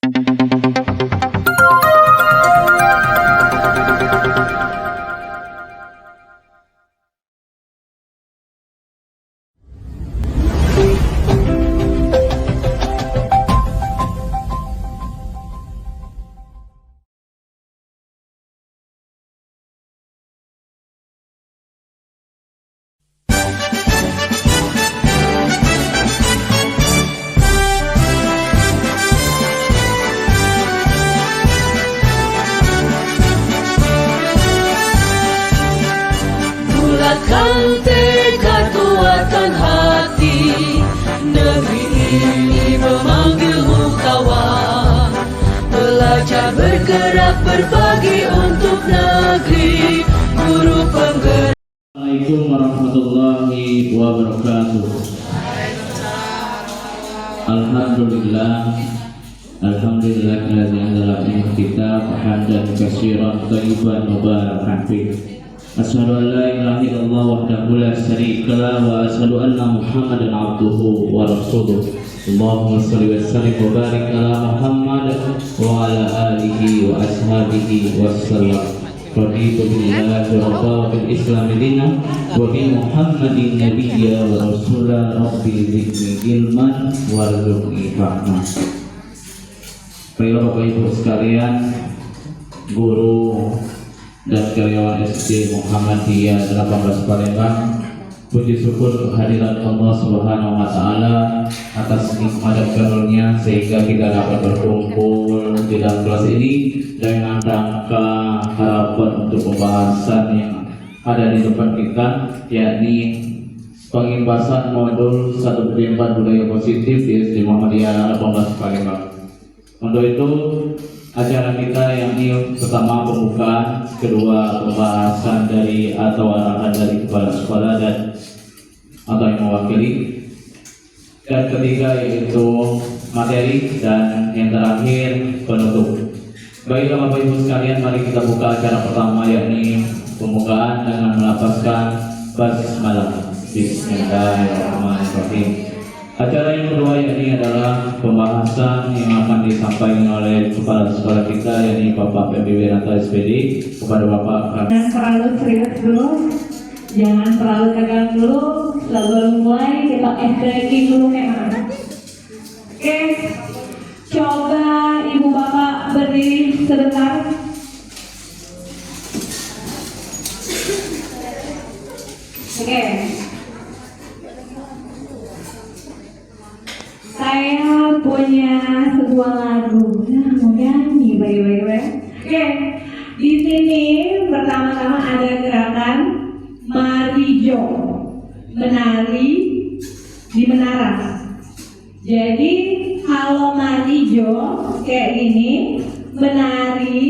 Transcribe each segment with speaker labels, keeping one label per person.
Speaker 1: Bulatkan tekad kuatkan hati, negeri ini memanggilmu kawan. Belajar bergerak berbagi untuk negeri, guru penggerak.
Speaker 2: Assalamualaikum warahmatullahi wabarakatuh. Alhamdulillahilladzi anzala alaina kitab hamdan katsiran thayyiban mubarakan fih. Asyhadu an la ilaha illallah wahdahu la syarika lah wa asyhadu anna Muhammadan abduhu wa rasuluh. Allahumma shalli wa sallim wa barik ala Muhammad wa ala alihi wa ashabihi wa sallam. Raditu billahi rabba wa bil islami dina wa bi Muhammadin nabiyya wa rasulah. Rabbi zidni ilman warzuqni fahma. Bapak Ibu sekalian, guru dan karyawan SD Muhammadiyah 18 Palembang, puji syukur kehadiran Allah Subhanahu wa taala atas nikmat dan karunia sehingga kita dapat berkumpul di dalam kelas ini dengan rangka harapan untuk pembahasan yang ada di depan kita, yakni pengimpasan modul 1/4 budaya positif di SD Muhammadiyah 18 Palembang. Untuk itu acara kita yang ini pertama pembukaan, kedua pembahasan dari atau arahan dari kepala sekolah dan atau yang mewakili, dan ketiga yaitu materi, dan yang terakhir penutup. Baiklah Bapak Ibu sekalian, mari kita buka acara pertama yakni pembukaan dengan melafazkan basmalah. Bismillahirrahmanirrahim. Acara yang kedua ini adalah pembahasan yang akan disampaikan oleh kepala sekolah kita, yakni Bapak Febri Wiranto SPD. Kepada Bapak,
Speaker 3: jangan terlalu serius dulu, jangan terlalu tegang dulu. Sebelum mulai kita breaking dulu memang. Oke, coba Ibu Bapak berdiri sebentar. Oke. Saya punya sebuah lagu, mau nyanyi, baik-baik. Oke, di sini pertama-tama ada gerakan Marijo, menari di menara. Jadi kalau Marijo kayak gini, menari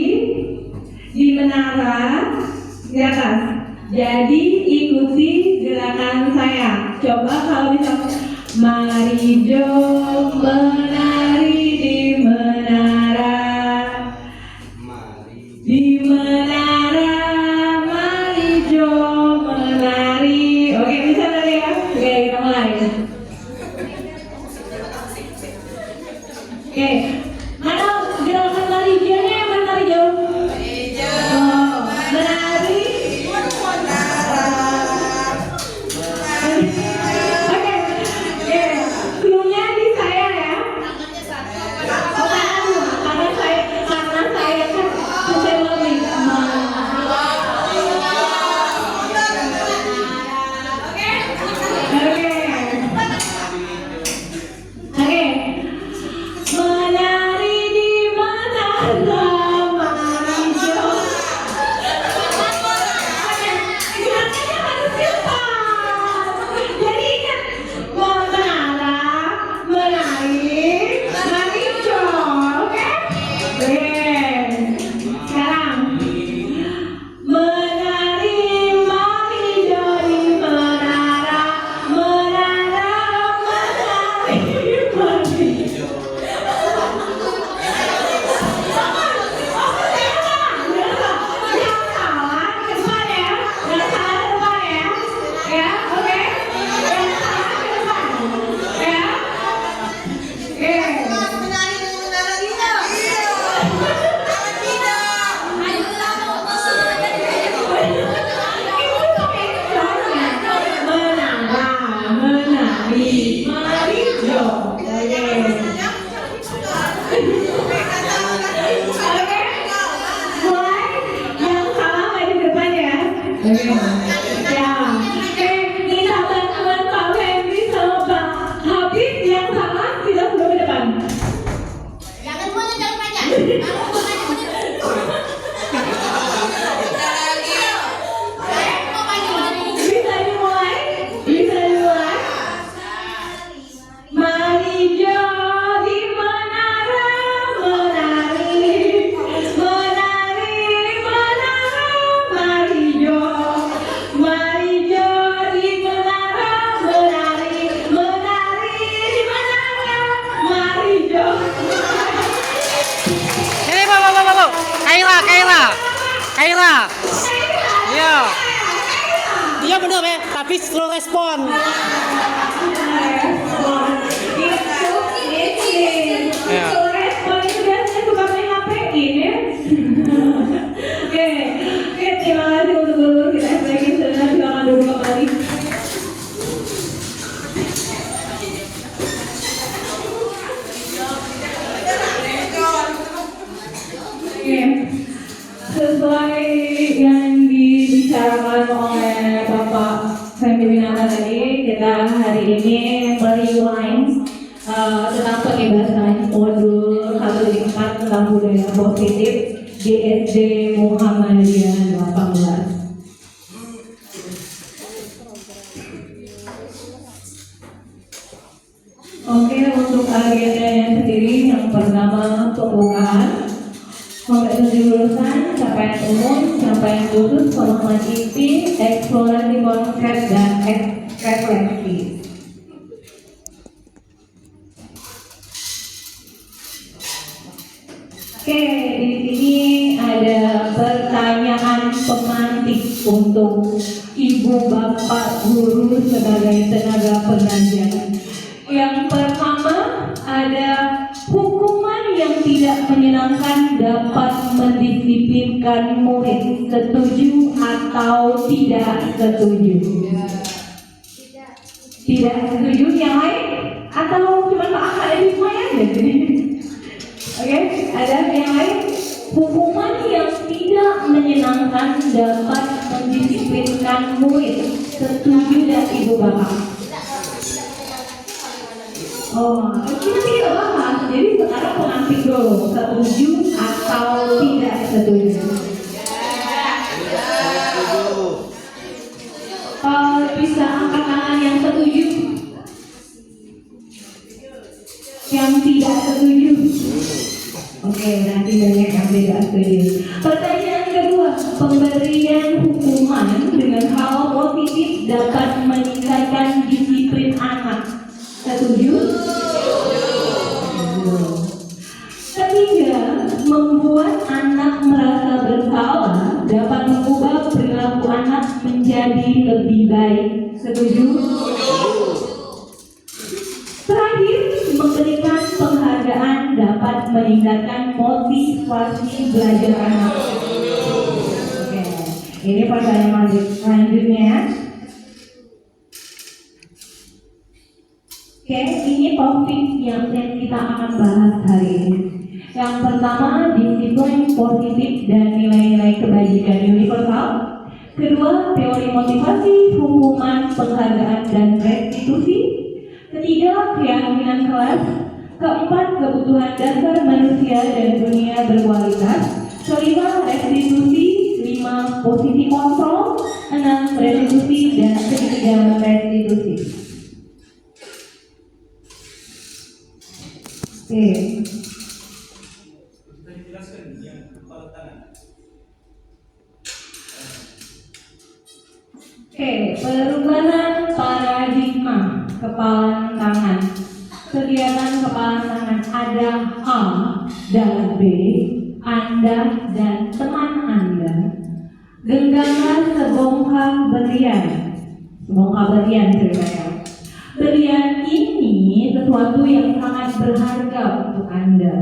Speaker 3: di menara di atas. Jadi ikuti gerakan saya. Coba kalau bisa. Marijo menari di menara, di menara Marijo menari. Oke, bisa tadi ya? Oke, kita mulai. Oke, mana gerakan Marijonya yang mana Marijo? Marijo menari di menara. Cluenya di saya ya. Karena saya kan susah lebih. Oke. Menari di
Speaker 4: Kaira. Iya. Dia bener ya, tapi slow respon. Ya.
Speaker 3: Respon itu biasanya suka main HP-in ya. Oke, terima kasih untuk guru kita SPK. Silakan duduk kembali. Oke, sesuai yang dibicarakan oleh Bapak Fendi Winata tadi, kita hari ini merewind tentang pengibasan modul 154 tentang budaya positif di SD Muhammadiyah 18. Oke, untuk agendanya sendiri yang pertama pembukaan, kompetensi lulusan, capaian umum, capaian khusus, pemahaman inti, eksplorasi konsep dan refleksi. Oke, di sini ada pertanyaan pemantik untuk ibu bapak guru sebagai tenaga pengajar. Yang pertama ada hukuman yang tidak menyenangkan dapat mendisiplinkan murid. Setuju atau tidak setuju? Tidak setuju. Yang lain? Atau cuma Pak akademik aja? Oke, ada yang lain? Hukuman yang tidak menyenangkan dapat mendisiplinkan murid. Setuju dan ibu bapak? Oh, kita tidak bahas. Jadi sekarang pengantin dulu, setuju atau tidak setuju? Bisa angkat tangan yang setuju, yang tidak setuju. Oke, nanti banyak yang tidak setuju. Pertanyaan kedua, pemberian hukuman dengan hal positif dapat meningkatkan disiplin anak. Setuju? Ketiga, membuat anak merasa bersalah dapat mengubah perilaku anak menjadi lebih baik. Setuju? Terakhir, memberikan penghargaan dapat meningkatkan motivasi belajar anak. Oke, ini pertanyaan selanjutnya. Oke, ini topik yang kita akan bahas hari ini. Yang pertama, disiplin positif dan nilai-nilai kebajikan universal. Kedua, teori motivasi, hukuman, penghargaan, dan restitusi. Ketiga, keyakinan kelas. Keempat, kebutuhan dasar manusia dan dunia berkualitas. Kelima, restitusi. Lima, posisi kontrol. Enam, restitusi. Dan ketiga, restitusi. Oke, perubahan paradigma kepalan tangan. Kegiatan kepalan tangan ada A dan B, Anda dan teman Anda. Genggamlah sebongkah berlian. Sebongkah berlian ceritanya. Berlian ini sesuatu yang sangat berharga untuk Anda.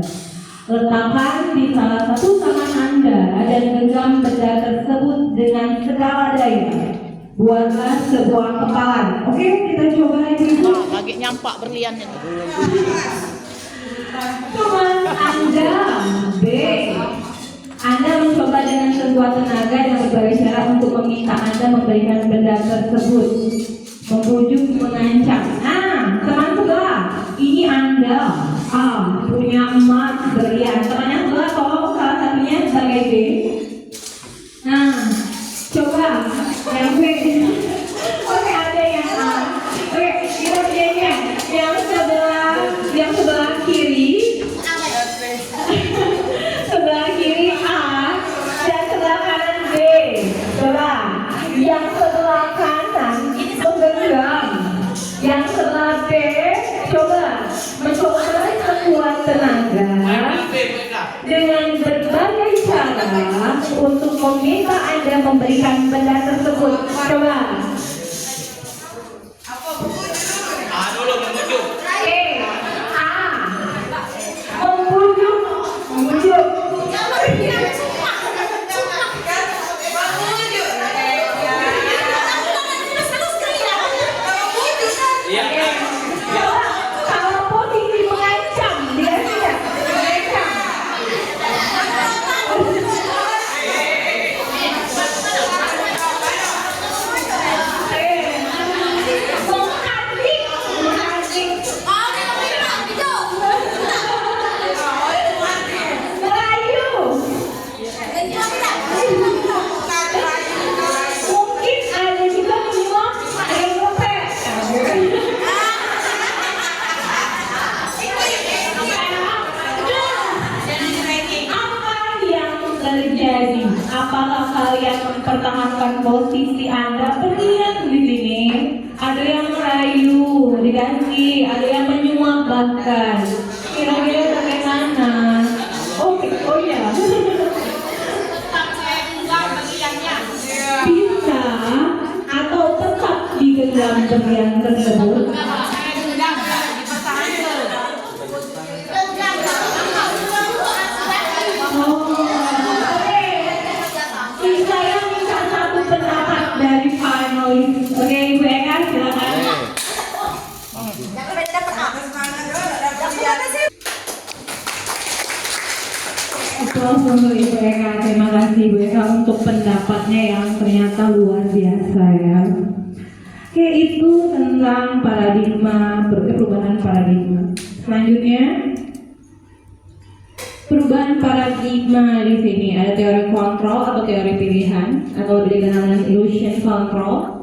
Speaker 3: Letakkan di salah satu tangan Anda dan genggam benda tersebut dengan segala daya. Buatlah sebuah kepalan. Oke, kita coba lagi.
Speaker 4: Lagi nyampak berliannya.
Speaker 3: Teman Anda B. Anda mencoba dengan sekuat tenaga dan berbagai cara untuk meminta Anda memberikan benda tersebut. Membujuk, mengancam. Nah, teman sebelah, ini Anda punya emas berlian. Temannya sebelah tolong salah satunya sebagai B. Nah, coba yang B. Oke, ada yang A. Oke, kita punyanya yang sebelah kiri. Sebelah kiri A dan sebelah kanan B. Coba yang sebelah kanan menggenggam, yang sebelah B mencoba sekuat tenaga dengan berbagai cara untuk meminta Anda memberikan benda tersebut. Coba. Membujuk. Kalau posisi mengancam, dia tidak mengancam. Mungkin ada juga menyuap, ada yang ngepet. Apa yang terjadi? Apakah kalian mempertahankan posisi Anda? Berlian di sini. Ada yang merayu, diganti, ada yang menyuap bahkan. Kira-kira bagaimana? Oh ya. Bisa atau tetap digenggam berlian tersebut. Saya minta satu pendapat dari finalis. Oke, Ibu Eka, silakan. Aplaus untuk Ibu Eka. Terima kasih Ibu Eka untuk pendapatnya yang ternyata luar biasa ya. Oke, itu tentang paradigma, perubahan paradigma. Selanjutnya, perubahan paradigma di sini ada teori kontrol atau teori pilihan atau lebih dikenal dengan illusion control.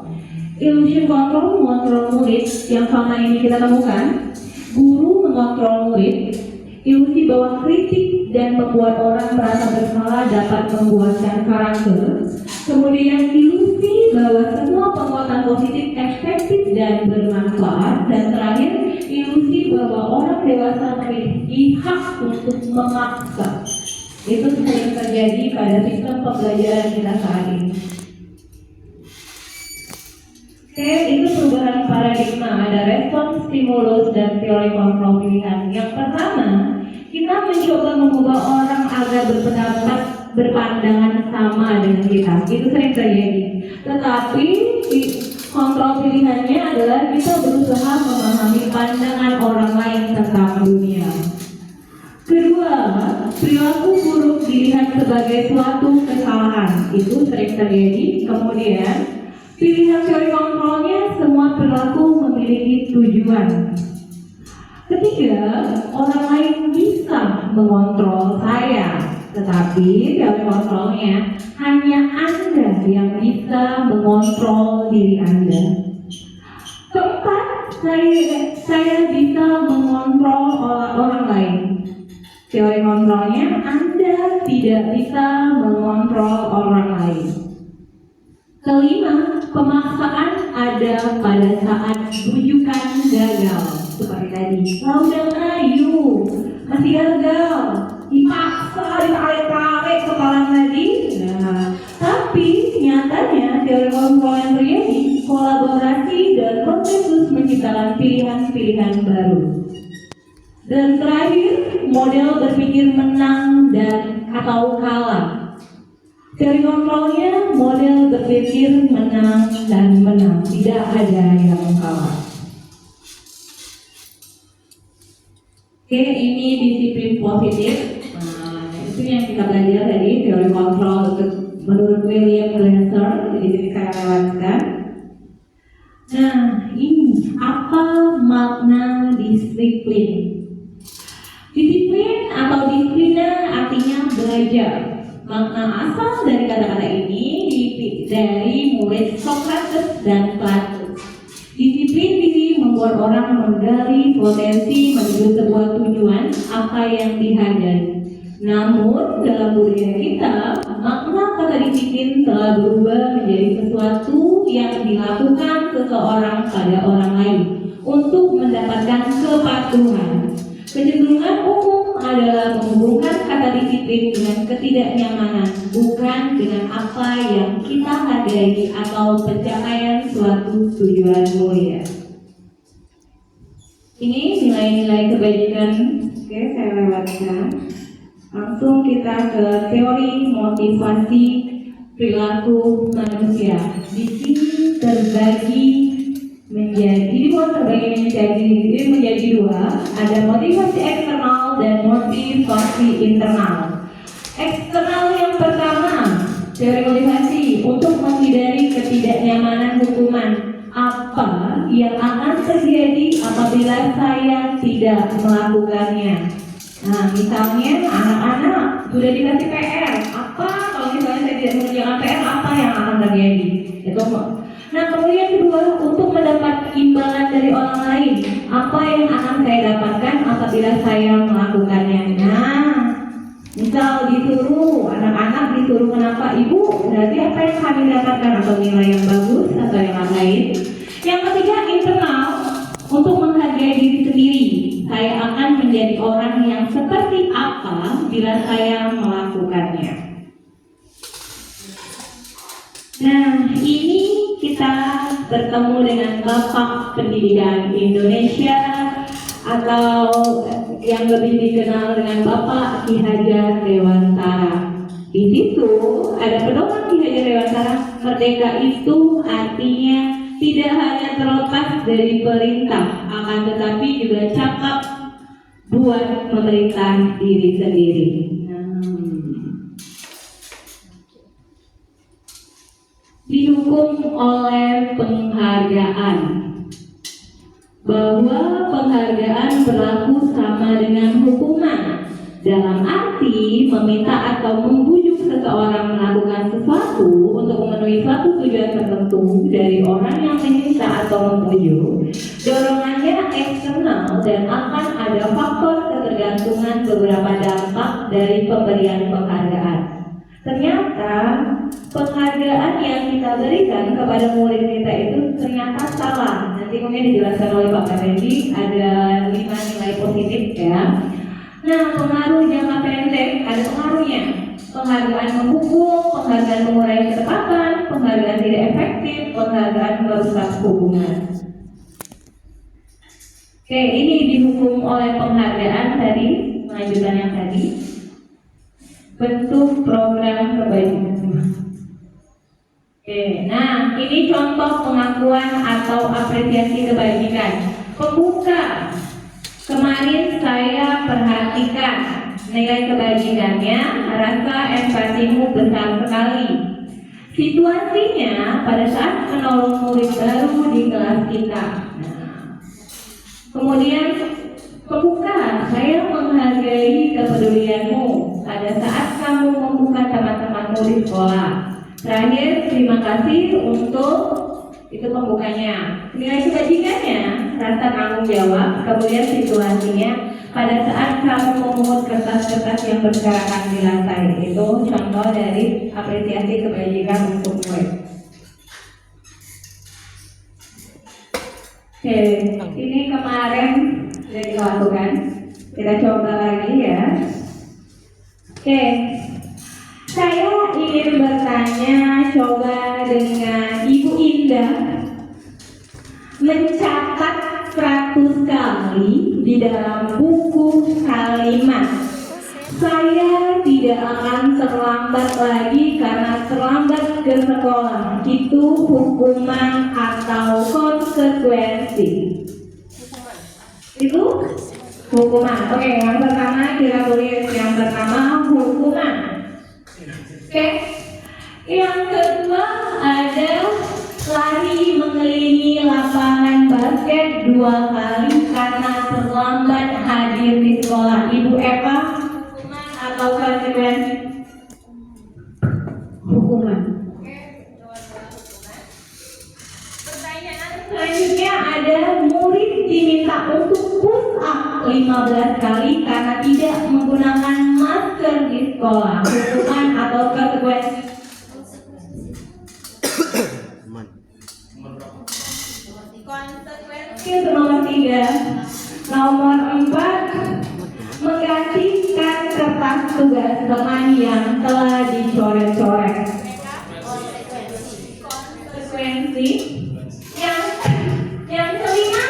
Speaker 3: Illusion control mengontrol murid yang selama ini kita temukan. Guru mengontrol murid. Ilusi bahwa kritik dan membuat orang merasa bersalah dapat membuatkan karakter. Kemudian ilusi bahwa semua penguatan positif efektif dan bermanfaat. Dan terakhir, ilusi bahwa orang dewasa memiliki hak untuk memaksa. Itu sering terjadi pada sistem pembelajaran kita saat ini. Oke, itu perubahan paradigma. Ada respons, stimulus, dan teori kontrol pilihan. Yang pertama, kita mencoba mengubah orang agar berpandangan sama dengan kita. Itu sering terjadi. Tetapi kontrol pilihannya adalah kita berusaha memahami pandangan orang lain tentang dunia. Kedua, perilaku buruk dilihat sebagai suatu kesalahan. Itu sering terjadi. Kemudian, pilihan teori kontrolnya, semua perilaku memiliki tujuan. Ketiga, orang lain bisa mengontrol saya, tetapi teori kontrolnya hanya Anda yang bisa mengontrol diri Anda. Keempat, saya bisa mengontrol orang lain. Teori kontrolnya Anda tidak bisa mengontrol orang lain. Kelima, pemaksaan ada pada saat rujukan gagal. Seperti tadi, udah merayu, masih gagal, dipaksa, ditarik-tarik kepala tadi. Nah, tapi nyatanya teori kontrol yang terjadi, kolaborasi dan konsensus menciptakan pilihan-pilihan baru. Dan terakhir, model berpikir menang dan atau kalah. Teori kontrolnya model berpikir menang dan menang, tidak ada yang kalah. Oke, ini disiplin positif. Nah, itu yang kita belajar tadi, teori kontrol menurut William Glasser. Jadi saya lewatkan. Nah, ini apa makna disiplin? Disiplin atau disiplina artinya belajar. Makna asal dari kata-kata ini dari murid Socrates dan Plato. Disiplin diri membuat orang menggali potensi menuju sebuah tujuan apa yang dihadiri. Namun dalam budaya kita, makna kata disiplin telah berubah menjadi sesuatu yang dilakukan seseorang pada orang lain untuk mendapatkan kepatuhan. Kecenderungan umum adalah menghubungkan kata disiplin disiplin dengan ketidaknyamanan, bukan dengan apa yang kita hargai atau pencapaian suatu tujuan mulia. Ini nilai-nilai kebajikan. Oke, saya lewatkan. Langsung kita ke teori motivasi perilaku manusia. Di sini terbagi menjadi dua. Ada motivasi eksternal dan motivasi internal. Eksternal yang pertama, teori motivasi untuk menghindari ketidaknyamanan hukuman. Apa yang akan terjadi apabila saya tidak melakukannya? Nah, misalnya anak-anak sudah dikasih PR, apa kalau misalnya saya tidak mengerjakan PR, apa yang akan terjadi? Itu. Nah, kemudian kedua, untuk mendapat imbalan dari orang lain, apa yang akan saya dapatkan apabila saya melakukannya? Nah, misal disuruh, anak-anak disuruh kenapa ibu, berarti apa yang kami dapatkan, atau nilai yang bagus atau yang lain. Yang ketiga, internal, untuk menghargai diri sendiri. Saya akan menjadi orang yang seperti apa bila saya melakukannya. Nah, ini kita bertemu dengan Bapak Pendidikan Indonesia atau yang lebih dikenal dengan Bapak Ki Hajar Dewantara. Di situ ada pedoman Ki Hajar Dewantara, merdeka itu artinya tidak hanya terlepas dari perintah, akan tetapi juga cakap buat memerintah diri sendiri. Dihukum oleh penghargaan, bahwa penghargaan berlaku sama dengan hukuman, dalam arti meminta atau membujuk seseorang melakukan sesuatu untuk memenuhi suatu tujuan tertentu dari orang yang meminta atau membujuk. Dorongannya eksternal dan akan ada faktor ketergantungan beberapa dampak dari pemberian penghargaan. Ternyata penghargaan yang kita berikan kepada murid kita itu ternyata salah. Nanti mungkin dijelaskan oleh Pak Fendi, ada 5 nilai positif ya. Nah, pengaruh jangka pendek ada pengaruhnya. Penghargaan menghukum, penghargaan mengurangi ketepatan, penghargaan tidak efektif, penghargaan merusak hubungan. Oke, ini dihukum oleh penghargaan tadi, melanjutkan yang tadi. Bentuk program kebajikan. Oke, nah ini contoh pengakuan atau apresiasi kebajikan. Pembuka. Kemarin saya perhatikan nilai kebajikannya, rasa empatimu besar sekali. Situasinya pada saat menolong murid baru di kelas kita. Kemudian pembuka, saya menghargai kepedulianmu pada saat kamu membuka teman-temanmu di sekolah. Terakhir, terima kasih untuk itu pembukanya. Nilai kebajikannya, rasa tanggung jawab. Kemudian situasinya pada saat kamu memungut kertas-kertas yang berserakan di lantai. Itu contoh dari apresiasi kebajikan untuk murid. Oke, ini kemarin sudah dilakukan. Kita coba lagi ya. Oke, saya ingin bertanya, coba dengan Ibu Indah mencatat 100 kali di dalam buku kalimat. Saya tidak akan terlambat lagi karena terlambat ke sekolah. Itu hukuman atau konsekuensi? Itu hukuman. Oke, yang pertama kita tulis yang pertama hukuman. Oke, yang kedua ada lari mengelilingi lapangan basket 2 kali karena terlambat hadir di sekolah. Ibu Eva, hukuman atau konsekuensi? Hukuman. Pertanyaan selanjutnya ada murid diminta untuk push up 15 kali karena tidak menggunakan masker di sekolah. Hukuman atau konsekuensi? Konsekuensi untuk nomor 3. Nomor 4, menggantikan kertas atas tugas teman yang telah dicoret-coret. Konsekuensi yang kelima,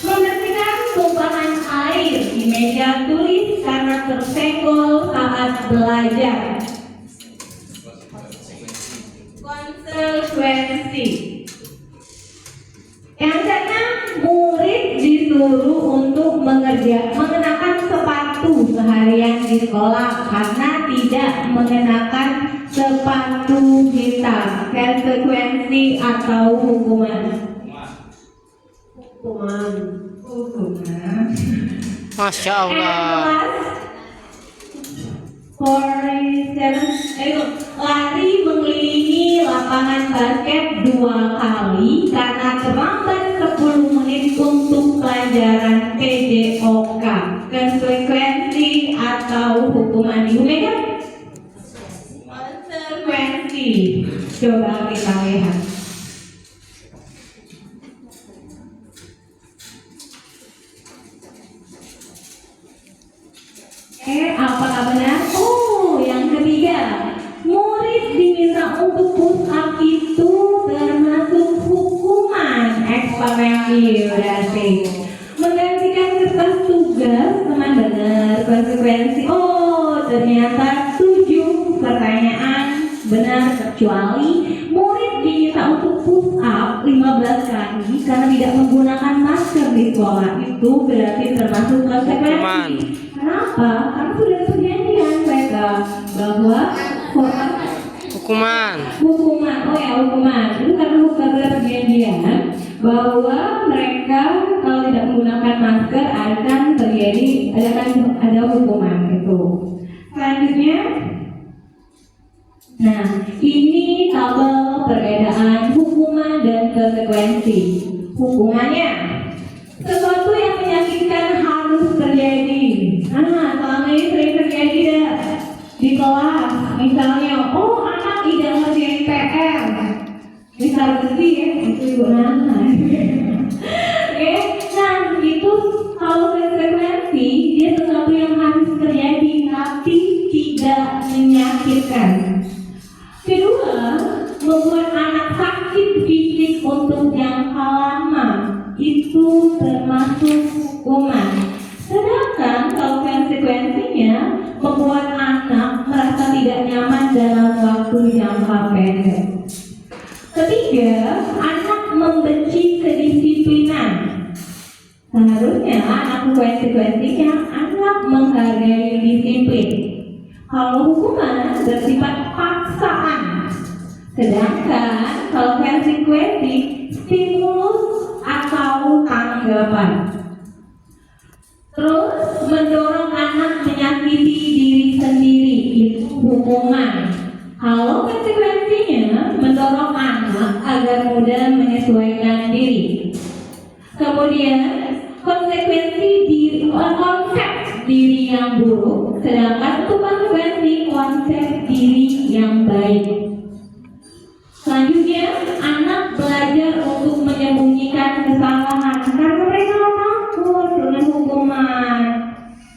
Speaker 3: membersihkan tumpahan air di meja tulis karena tersenggol saat belajar. Konsekuensi yang keenam, murid disuruh untuk mengenakan sepatu seharian di sekolah karena tidak mengenakan sepatu hitam. Konsekuensi atau hukuman? Hukuman.
Speaker 4: Masya Allah.
Speaker 3: Lari mengelilingi lapangan basket 2 kali karena terlambat 10 menit untuk pelajaran PJOK. Konsekuensi atau hukuman? Ibu Mega? Konsekuensi. Coba kita lihat. Apakah benar? Oh, yang ketiga, murid diminta untuk push up itu termasuk hukuman. Eksklametif berarti menggantikan kertas tugas, teman benar. Konsekuensi, oh ternyata 7 pertanyaan benar kecuali murid diminta untuk push up 15 kali karena tidak menggunakan masker di sekolah. Itu berarti termasuk konsekuensi. Kenapa? Karena sudah ada perjanjian mereka bahwa
Speaker 4: Hukuman.
Speaker 3: Oh ya, hukuman. Itu karena sudah ada perjanjian bahwa mereka kalau tidak menggunakan masker akan terjadi ada hukuman itu. Selanjutnya, nah ini tabel perbedaan hukuman dan konsekuensi. Hukumannya, sesuatu yang menyakitkan harus terjadi. Selama ini sering terjadi di kelas. Misalnya, oh anak tidak ngerjain PR. Misal besi ya, itu ibu Nana. Oke, nah itu kalau konsekuensi dia sesuatu yang harus terjadi tapi tidak menyakitkan. Kedua, membuat anak sakit fisik untuk jangka lama. Itu termasuk hukuman. Sedangkan kalau konsekuensinya membuat anak merasa tidak nyaman dalam waktu jangka pendek. Ketiga, anak membenci kedisiplinan. Seharusnya anak konsekuensinya anak menghargai disiplin. Kalau hukuman bersifat paksaan. Sedangkan kalau konsekuensi stimulus atau tanggapan. Terus mendorong anak menyakiti diri sendiri itu hukuman. Kalau konsekuensinya mendorong anak agar mudah menyesuaikan diri. Kemudian konsekuensi konsep diri yang buruk, sedangkan untuk konsekuensi konsep diri yang baik. Selanjutnya, anak belajar untuk menyembunyikan kesalahan karena mereka takut dengan hukuman.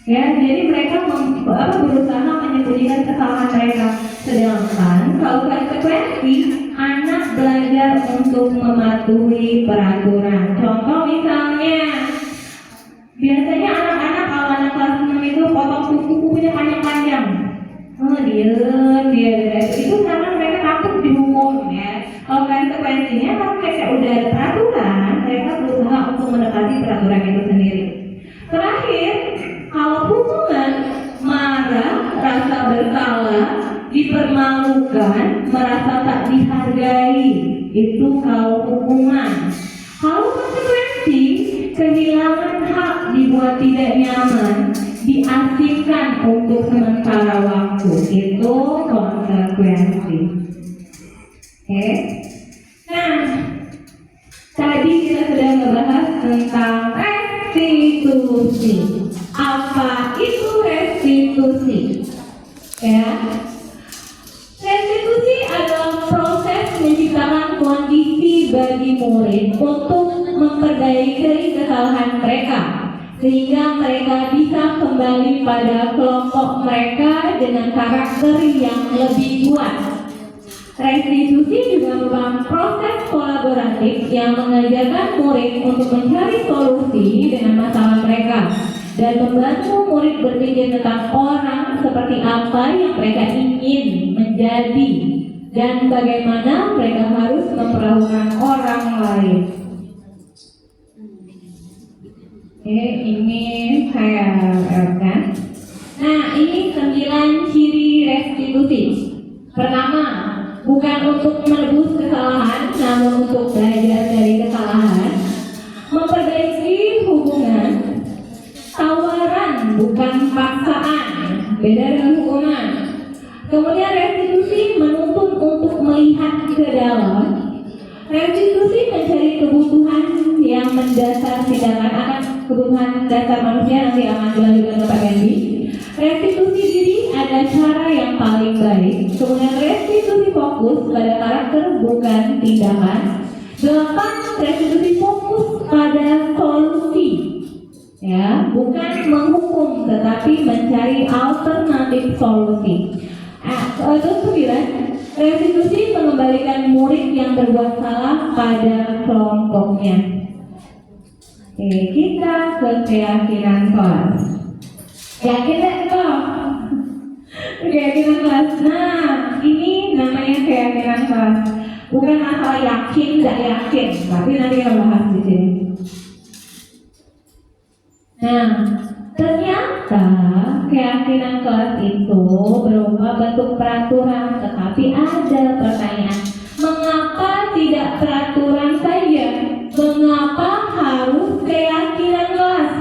Speaker 3: Ya, jadi mereka berusaha menyembunyikan kesalahan mereka. Sedangkan kalau konsekuensi, anak belajar untuk mematuhi peraturan. Contoh misalnya, biasanya anak-anak kalau anak kelas 6 itu potong kuku-kukunya panjang-panjang. Dia itu karena mereka takut dihukum ya. Kalau konsekuensinya kalau mereka udah ada peraturan, mereka berusaha untuk mendekati peraturan itu sendiri. Terakhir, kalau hukuman, marah, rasa bersalah, dipermalukan, merasa tak dihargai, itu kalau hukuman. Kalau konsekuensi, kehilangan hak, dibuat tidak nyaman, diasingkan untuk sementara waktu, itu konsekuensi. Oke. Nah, tadi kita sudah membahas tentang restitusi. Apa itu restitusi? Ya. Restitusi adalah proses menciptakan kondisi bagi murid untuk memperbaiki kesalahan mereka. sehingga mereka bisa kembali pada kelompok mereka dengan karakter yang lebih kuat. Restitusi juga merupakan proses kolaboratif yang mengajarkan murid untuk mencari solusi dengan masalah mereka dan membantu murid berpikir tentang orang seperti apa yang mereka ingin menjadi dan bagaimana mereka harus memperlakukan orang lain. Ini saya kan. Nah, ini 9 ciri restitusi. Pertama, bukan untuk menebus kesalahan, namun untuk belajar dari kesalahan. Memperbaiki hubungan. Tawaran, bukan paksaan. Beda dengan hukuman. Kemudian restitusi menuntut untuk melihat ke dalam. Restitusi mencari kebutuhan yang mendasar tindakan akan kebutuhan dasar manusia, nanti akan dilanjutkan ke Pak Hendy. Restitusi diri ada cara yang paling baik. Kemudian restitusi fokus pada karakter bukan tindakan. 8. Restitusi fokus pada solusi, ya, bukan menghukum tetapi mencari alternatif solusi. Terus 9. Restitusi mengembalikan murid yang berbuat salah pada kelompoknya. Oke, kita ke keyakinan kelas. Yakin gak kok? Keyakinan kelas. Nah, ini namanya keyakinan kelas. Bukan masalah yakin gak yakin, tapi nanti kita bahas di sini. Nah, ternyata keyakinan kelas itu berupa bentuk peraturan, tetapi ada pertanyaan. Mengapa tidak peraturan saja? Mengapa harus keyakinan kelas?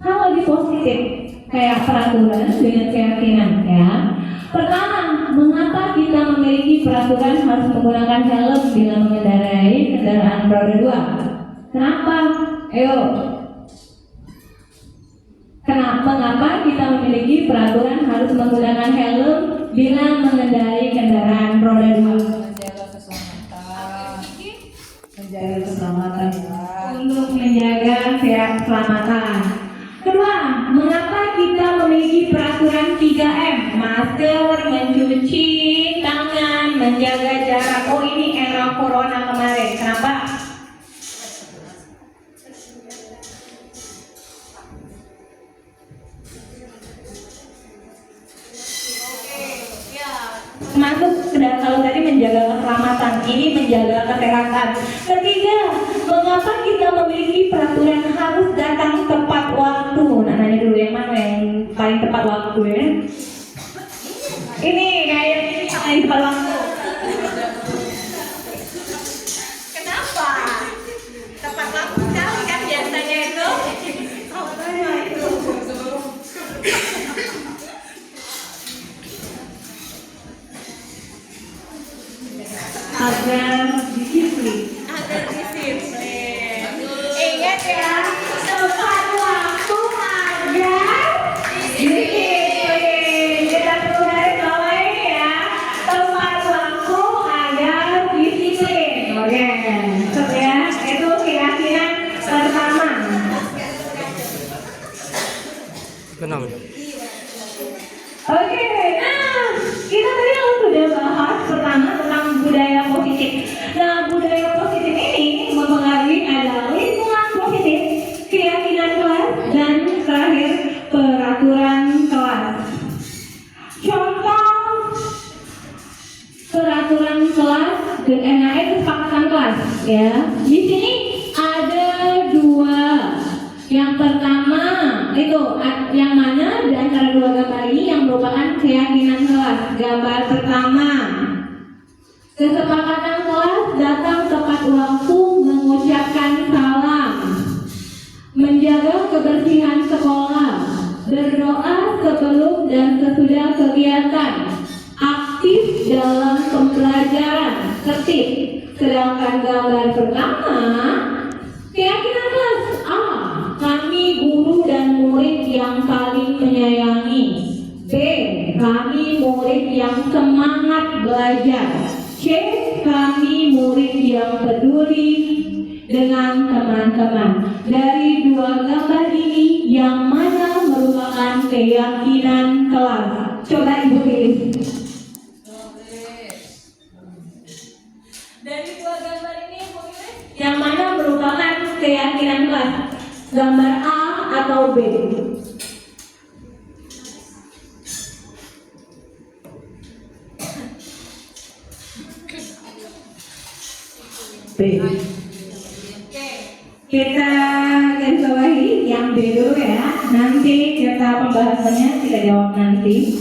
Speaker 3: Hal lebih positif kayak peraturan dengan keyakinan, ya. Pertama, mengapa kita memiliki peraturan harus menggunakan helm bila mengendarai kendaraan roda 2? Kenapa? Ayo. Mengapa kita memiliki peraturan harus menggunakan helm bila mengendarai kendaraan roda 2?
Speaker 1: Menjaga keselamatan ya.
Speaker 3: Untuk menjaga keselamatan. Kedua, mengapa kita memiliki peraturan 3M? Masker, mencuci tangan, menjaga jarak. Oh, ini era corona kemarin. Kenapa? Masuk kalau tadi menjaga keselamatan, ini menjaga kesehatan. Ketiga, mengapa kita memiliki peraturan harus datang tepat waktu? Nah, nanya dulu yang mana yang paling tepat waktu ya? Ini kayak ini paling tepat waktu. Kenapa? Tepat waktu sekali kan biasanya itu. Agar disiplin. Ingat ya, tepat waktu agar disiplin. Kita perlu garis bawahi ya. Tepat waktu agar disiplin. Oke, ya, itu keyakinan pertama.
Speaker 4: Benar.
Speaker 3: Oke, nah kita tadi sudah bahas pertama tentang budaya positif. Nah, budaya positif ini mempengaruhi ada lingkungan positif, keyakinan kelas, dan terakhir peraturan kelas. Contoh peraturan kelas dengan kesepakatan kelas, ya. Di sini ada 2. Yang pertama itu yang mana di antara 2 gambar ini yang merupakan keyakinan kelas. Gambar pertama, kesepakatan kelas datang tepat waktu, mengucapkan salam, menjaga kebersihan sekolah, berdoa sebelum dan sesudah kegiatan, aktif dalam pembelajaran, tertib. Sedangkan gambar pertama, keyakinan kelas A, kami guru dan murid yang saling menyayangi. B, kami murid yang semangat belajar. C, kami murid yang peduli. dengan teman-teman. Dari dua gambar ini, yang mana merupakan keyakinan kelas? Coba Ibu pilih. Dari dua gambar ini, Ibu pilih yang mana merupakan keyakinan kelas? Gambar A atau B? B. Kita garis bawahi yang B dulu ya. Nanti kita pembahasannya kita jawab nanti.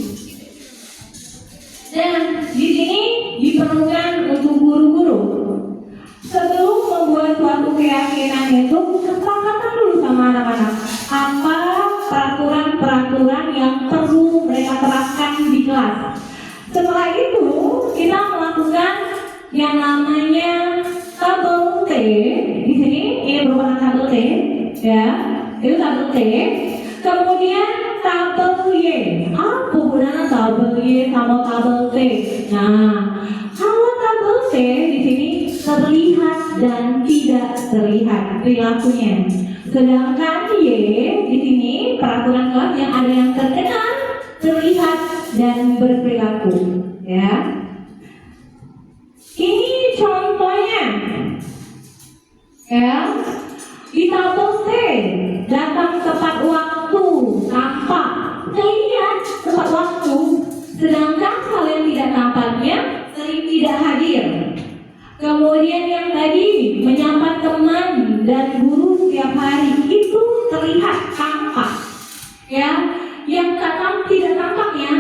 Speaker 3: Dan di sini diperlukan untuk guru-guru sebelum membuat suatu keyakinan itu kesepakatan dulu sama anak-anak apa peraturan-peraturan yang perlu mereka terapkan di kelas. Setelah itu kita melakukan yang namanya tabel T. Di sini ini merupakan tabel T, ya. Itu tabel T. Kemudian tabel Y. Apa gunanya tabel Y sama tabel T? Nah, kalau tabel T di sini terlihat dan tidak terlihat perilakunya. Sedangkan Y di sini peraturan kelas yang ada yang terkenal, terlihat dan berperilaku, ya. Ini contohnya, ya. Di tabel T datang tepat waktu, tampak, terlihat tepat waktu. Sedangkan hal yang tidak tampaknya sering tidak hadir. Kemudian yang tadi menyapa teman dan guru setiap hari itu terlihat tampak, ya. Yang tidak tampaknya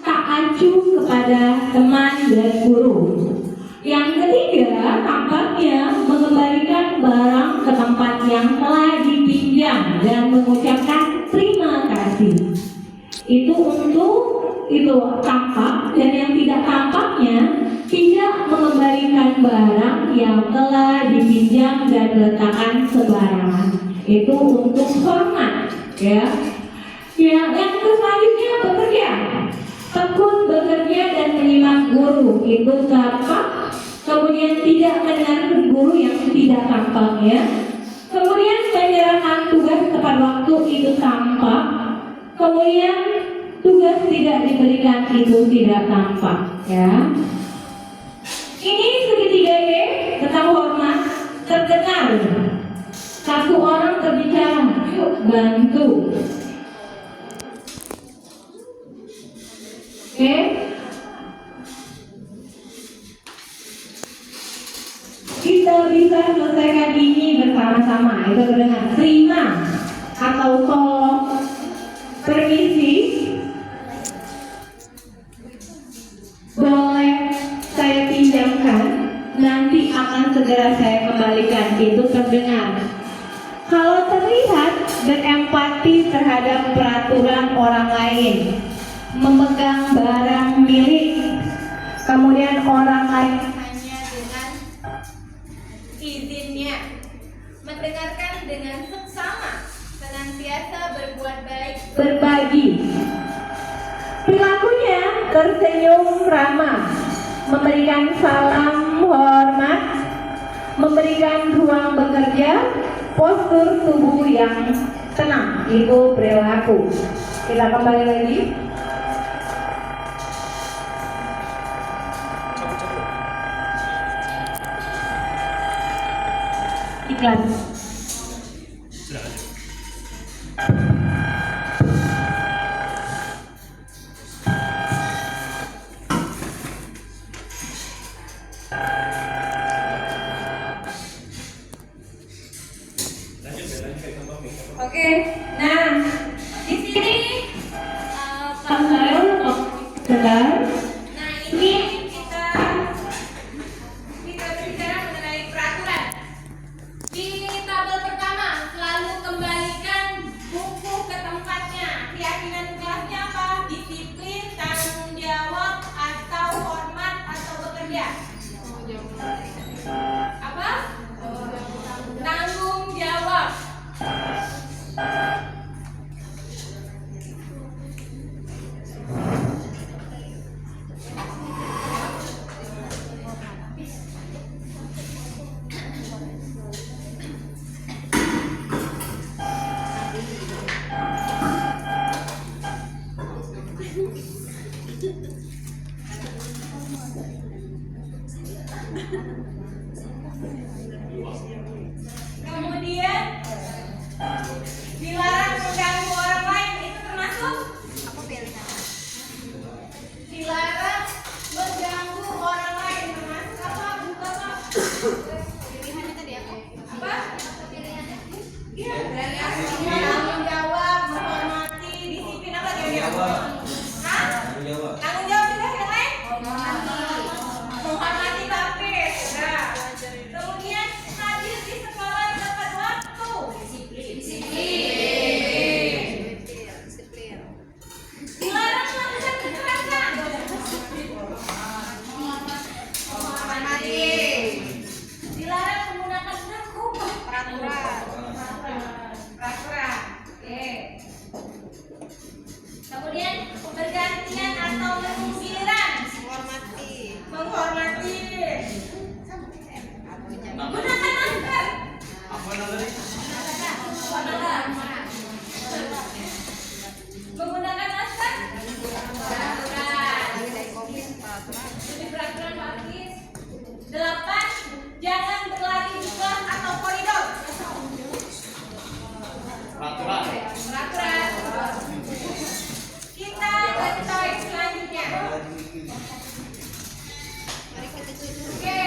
Speaker 3: tak acu kepada teman dan guru. Yang ketiga, tampaknya mengembalikan barang ke tempat yang telah dipinjam dan mengucapkan terima kasih. Itu untuk itu tampak, dan yang tidak tampaknya tidak mengembalikan barang yang telah dipinjam dan diletakkan sembarangan. Itu untuk hormat, ya. Ya, yang selanjutnya bekerja. Tekun bekerja dan menyimak guru, itu tampak. Kemudian tidak mendengar guru yang tidak tampak, ya. Kemudian menyerahkan tugas tepat waktu, itu tampak. Kemudian tugas tidak diberikan, itu tidak tampak, ya. Ini segitiga Y tentang hormat terdengar. Satu orang berbicara, yuk bantu. Oke. Kita bisa selesaikan ini bersama-sama. Itu dengan terima atau tolong, permisi, boleh saya pinjamkan, nanti akan segera saya kembalikan. Itu terdengar. Kalau terlihat, berempati terhadap peraturan orang lain, memegang barang milik, kemudian orang lain hanya dengan izinnya, mendengarkan dengan seksama, senantiasa berbuat baik, berbagi. Perilakunya tersenyum ramah, memberikan salam hormat, memberikan ruang bekerja, postur tubuh yang tenang. Itu perilaku. Kita kembali lagi. Iklan. Oke, nah di sini sebentar. Nah ini kita berbicara mengenai peraturan. Di Kemudian dilarang mengganggu orang lain, itu termasuk dilarang mengganggu orang lain, termasuk apa Bu Bapak? Pilihannya tadi apa? Iya, dari tanggung jawab, menghormati, disiplin apa dia? Hah? Tanggung jawab juga yang lain? Menghormati takbir, sudah. Kemudian hadir di sekolah tepat waktu. Disiplin. Dilarang melakukan kekerasan. Menghormati. Dilarang menggunakan narkoba. Peraturan. Oke. Kemudian bergantian atau menunggu giliran. Menghormati. Gunakan masker. Menggunakan masker. Jadi peraturan Pakis. 8. Jangan berlari di kelas atau koridor. Peraturan. Kita ke choice selanjutnya. Oke,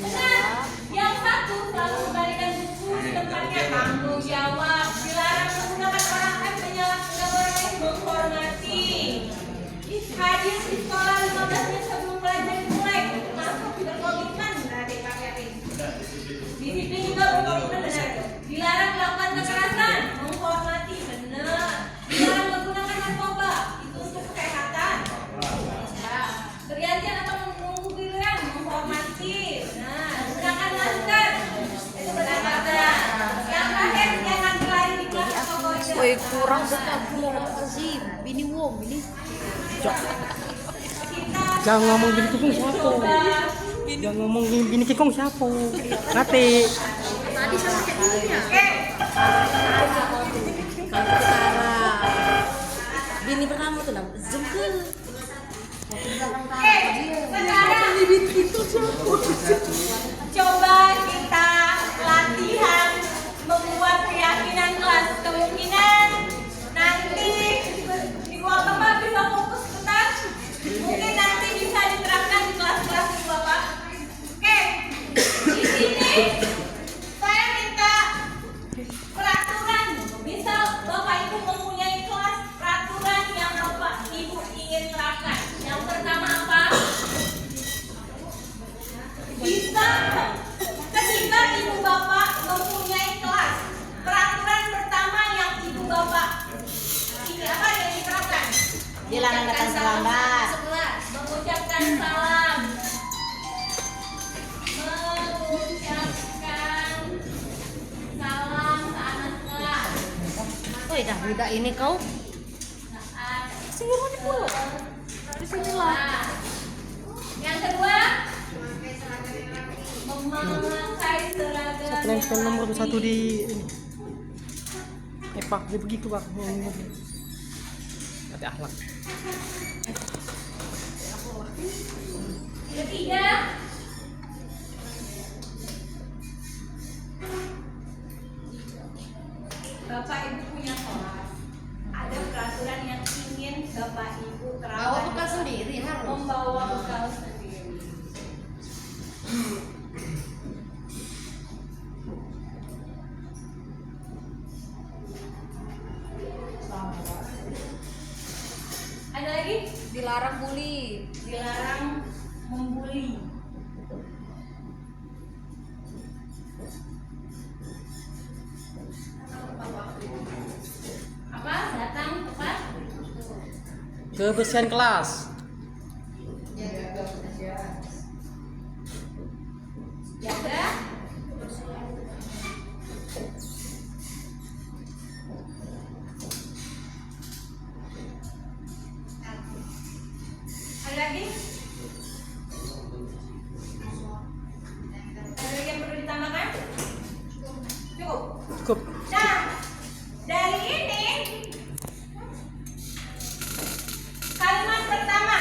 Speaker 3: benar. Yang satu selalu kembalikan buku di tempatnya. Tanggung jawab. Dilarang menggunakan orang lain, menyalahkan orang lain, menghormati. Hadir di sekolah 15 menit sebelum pelajaran dimulai. Masuk berkomitmen, berarti Pak Kevin. Disiplin juga berkomitmen, benar. Dilarang melakukan kekerasan, menghormati, benar. Dilarang menggunakan narkoba, itu untuk kesehatan. Bergantian atau menunggu giliran, menghormati, benar. Gunakan masker, itu benar. Yang terakhir, jangan berlari di kelas atau koridor.
Speaker 1: Woi, kurang astagfirullahaladzim. Bini wong ini.
Speaker 4: Jangan ngomong bini kikung siapa? Jangan ngomong bini kikung siapa? Nanti.
Speaker 1: Tadi sama kayak gini ya.
Speaker 3: Oke,
Speaker 1: Utara. Bini pertama tuh nama Zengkel.
Speaker 3: oke. Sekarang coba kita latihan membuat keyakinan kelas. Kemungkinan nanti di ruang tempat bisa fokus sebentar. Mungkin nanti bisa diterapkan di kelas-kelas Ibu Bapak. Oke, di sini saya minta peraturan. Misal Bapak Ibu mempunyai kelas, peraturan yang Bapak Ibu ingin terapkan. Yang pertama apa? Bisa ketika Ibu Bapak mempunyai kelas, peraturan pertama yang Ibu Bapak ini apa yang diterapkan?
Speaker 1: Dilarang datang terlambat.
Speaker 3: Mengucapkan salam. Mengucapkan salam saat kelas.
Speaker 1: Woi, dah budak ini kau.
Speaker 3: Saat
Speaker 1: Sini mana pula? Di sini lah.
Speaker 3: kelas. Yang kedua, memakai seragam
Speaker 4: Nempel nomor
Speaker 3: yang
Speaker 4: 1
Speaker 3: rapi.
Speaker 4: di ini. Pak, dia begitu Pak. Hati akhlak.
Speaker 3: Ketiga, Bapak Ibu punya kelas. Ada peraturan yang ingin Bapak Ibu terapkan.
Speaker 1: Bawa bekal sendiri harus.
Speaker 3: Membawa bekal sendiri. Ada lagi?
Speaker 1: Dilarang bully.
Speaker 3: Dilarang membuli. Apa? Datang tepat?
Speaker 4: Kebersihan kelas.
Speaker 3: Jaga. Ada lagi? Ada lagi yang perlu ditambahkan? Cukup.
Speaker 4: Cukup.
Speaker 3: Nah, dari ini kalimat pertama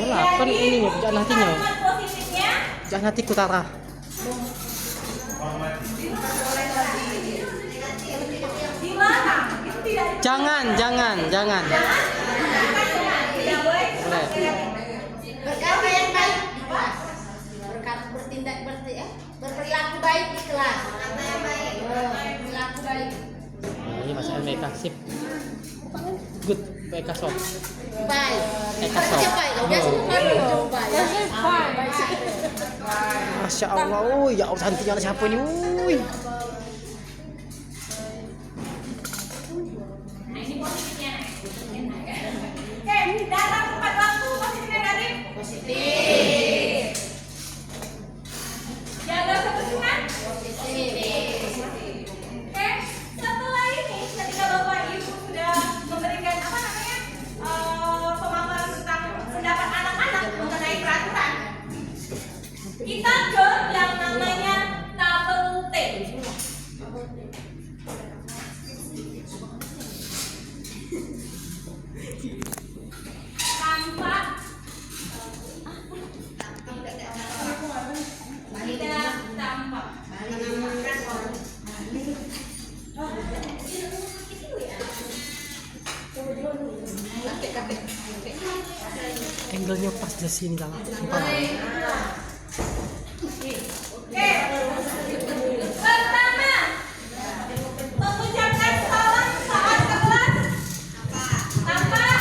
Speaker 4: Iyalah, kan ini nih pujaan hatinya.
Speaker 3: Kalimat positifnya
Speaker 4: Pujaan hatiku Tara.
Speaker 3: di mana? Itu tidak
Speaker 4: Jangan.
Speaker 3: tidak boleh.
Speaker 4: Boleh.
Speaker 1: Berkata yang baik di kelas. Berperilaku baik di kelas. Berkata yang baik. Berperilaku baik.
Speaker 4: Nah, ini masih MBK sip. Good, MBK sob.
Speaker 1: Baik.
Speaker 4: Eka sob.
Speaker 1: Siapa ya? Biasa bukan baik.
Speaker 4: Masya Allah, ya Allah cantiknya siapa ini?
Speaker 3: Ini positifnya. Oke, datang tepat waktu positif negatif. Positif. Jaga kebersihan. Positif. Oke, setelah ini ketika Bapak Ibu sudah memberikan pemaparan tentang pendapat anak-anak mengenai peraturan, kita ke yang namanya tabel T. Tampak tidak tampak.
Speaker 4: Angle-nya pas di sini lah. Sumpah.
Speaker 3: Oke. Pertama, mengucapkan salam saat ke kelas. Tampak.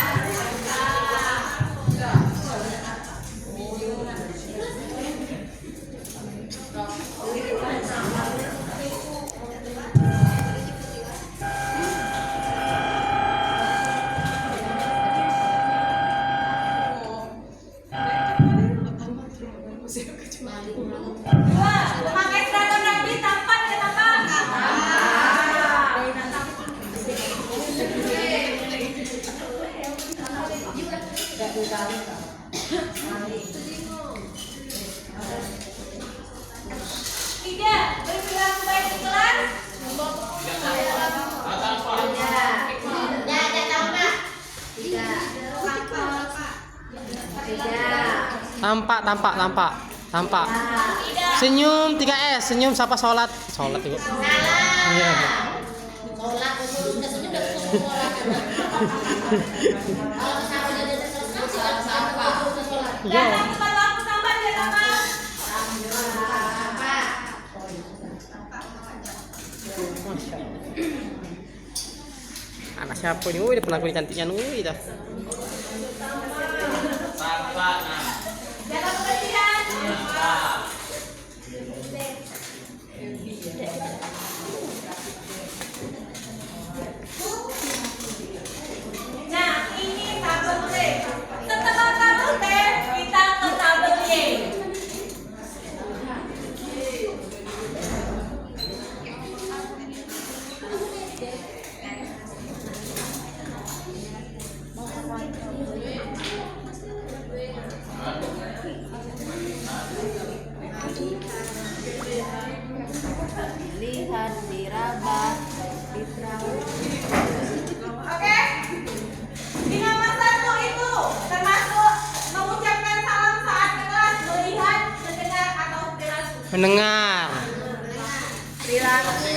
Speaker 3: Dua, memakai seragam rapi tampak tidak tampak? Tiga, berperilaku baik di kelas.
Speaker 4: Tampak. Senyum 3S, senyum siapa sholat itu. Iya. Iya.
Speaker 3: Datang tepat waktu tampak tidak tampak?
Speaker 4: Masya Allah. Anak siapa ini? Udah pernah kulit cantiknya dah.
Speaker 3: Jaga kebersihan. Nah, ini tabel T. Setelah tabel T, kita ke tabel Y.
Speaker 1: Lihat, diraba, diterang.
Speaker 3: Oke? Di nomor 1 itu termasuk mengucapkan salam saat ke kelas, melihat, mendengar atau perilaku.
Speaker 4: Mendengar.
Speaker 1: Perilaku.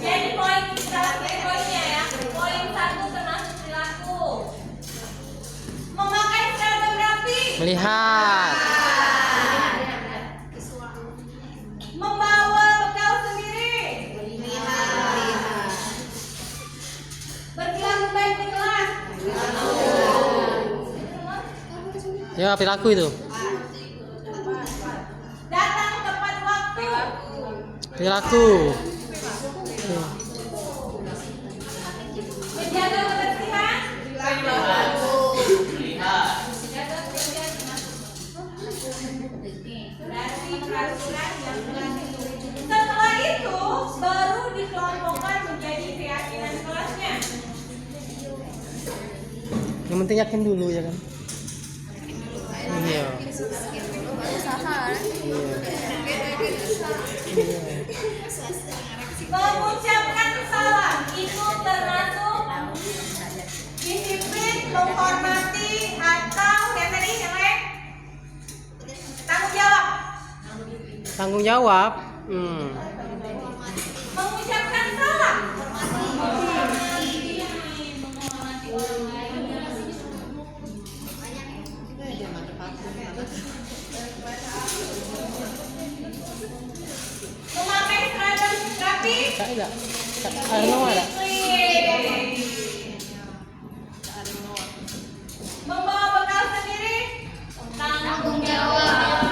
Speaker 3: Jadi poinnya ya. Poin 1 termasuk perilaku. Memakai seragam rapi.
Speaker 4: Melihat.
Speaker 3: Membawa bekal sendiri. Berperilaku baik di kelas.
Speaker 4: Ya, perilaku itu.
Speaker 3: Datang tepat waktu.
Speaker 4: Perilaku.
Speaker 3: Menjaga kebersihan. Berarti peraturan yang berlaku. Setelah itu baru dikelompokkan menjadi keyakinan kelasnya.
Speaker 4: Yang penting yakin dulu ya kan. Iya.
Speaker 3: Mengucapkan salam itu termasuk disiplin
Speaker 4: Tanggung jawab.
Speaker 1: Mengucapkan salam. Memakai seragam rapi.
Speaker 4: Ada. Ada.
Speaker 1: Membawa bekal sendiri. Tanggung jawab.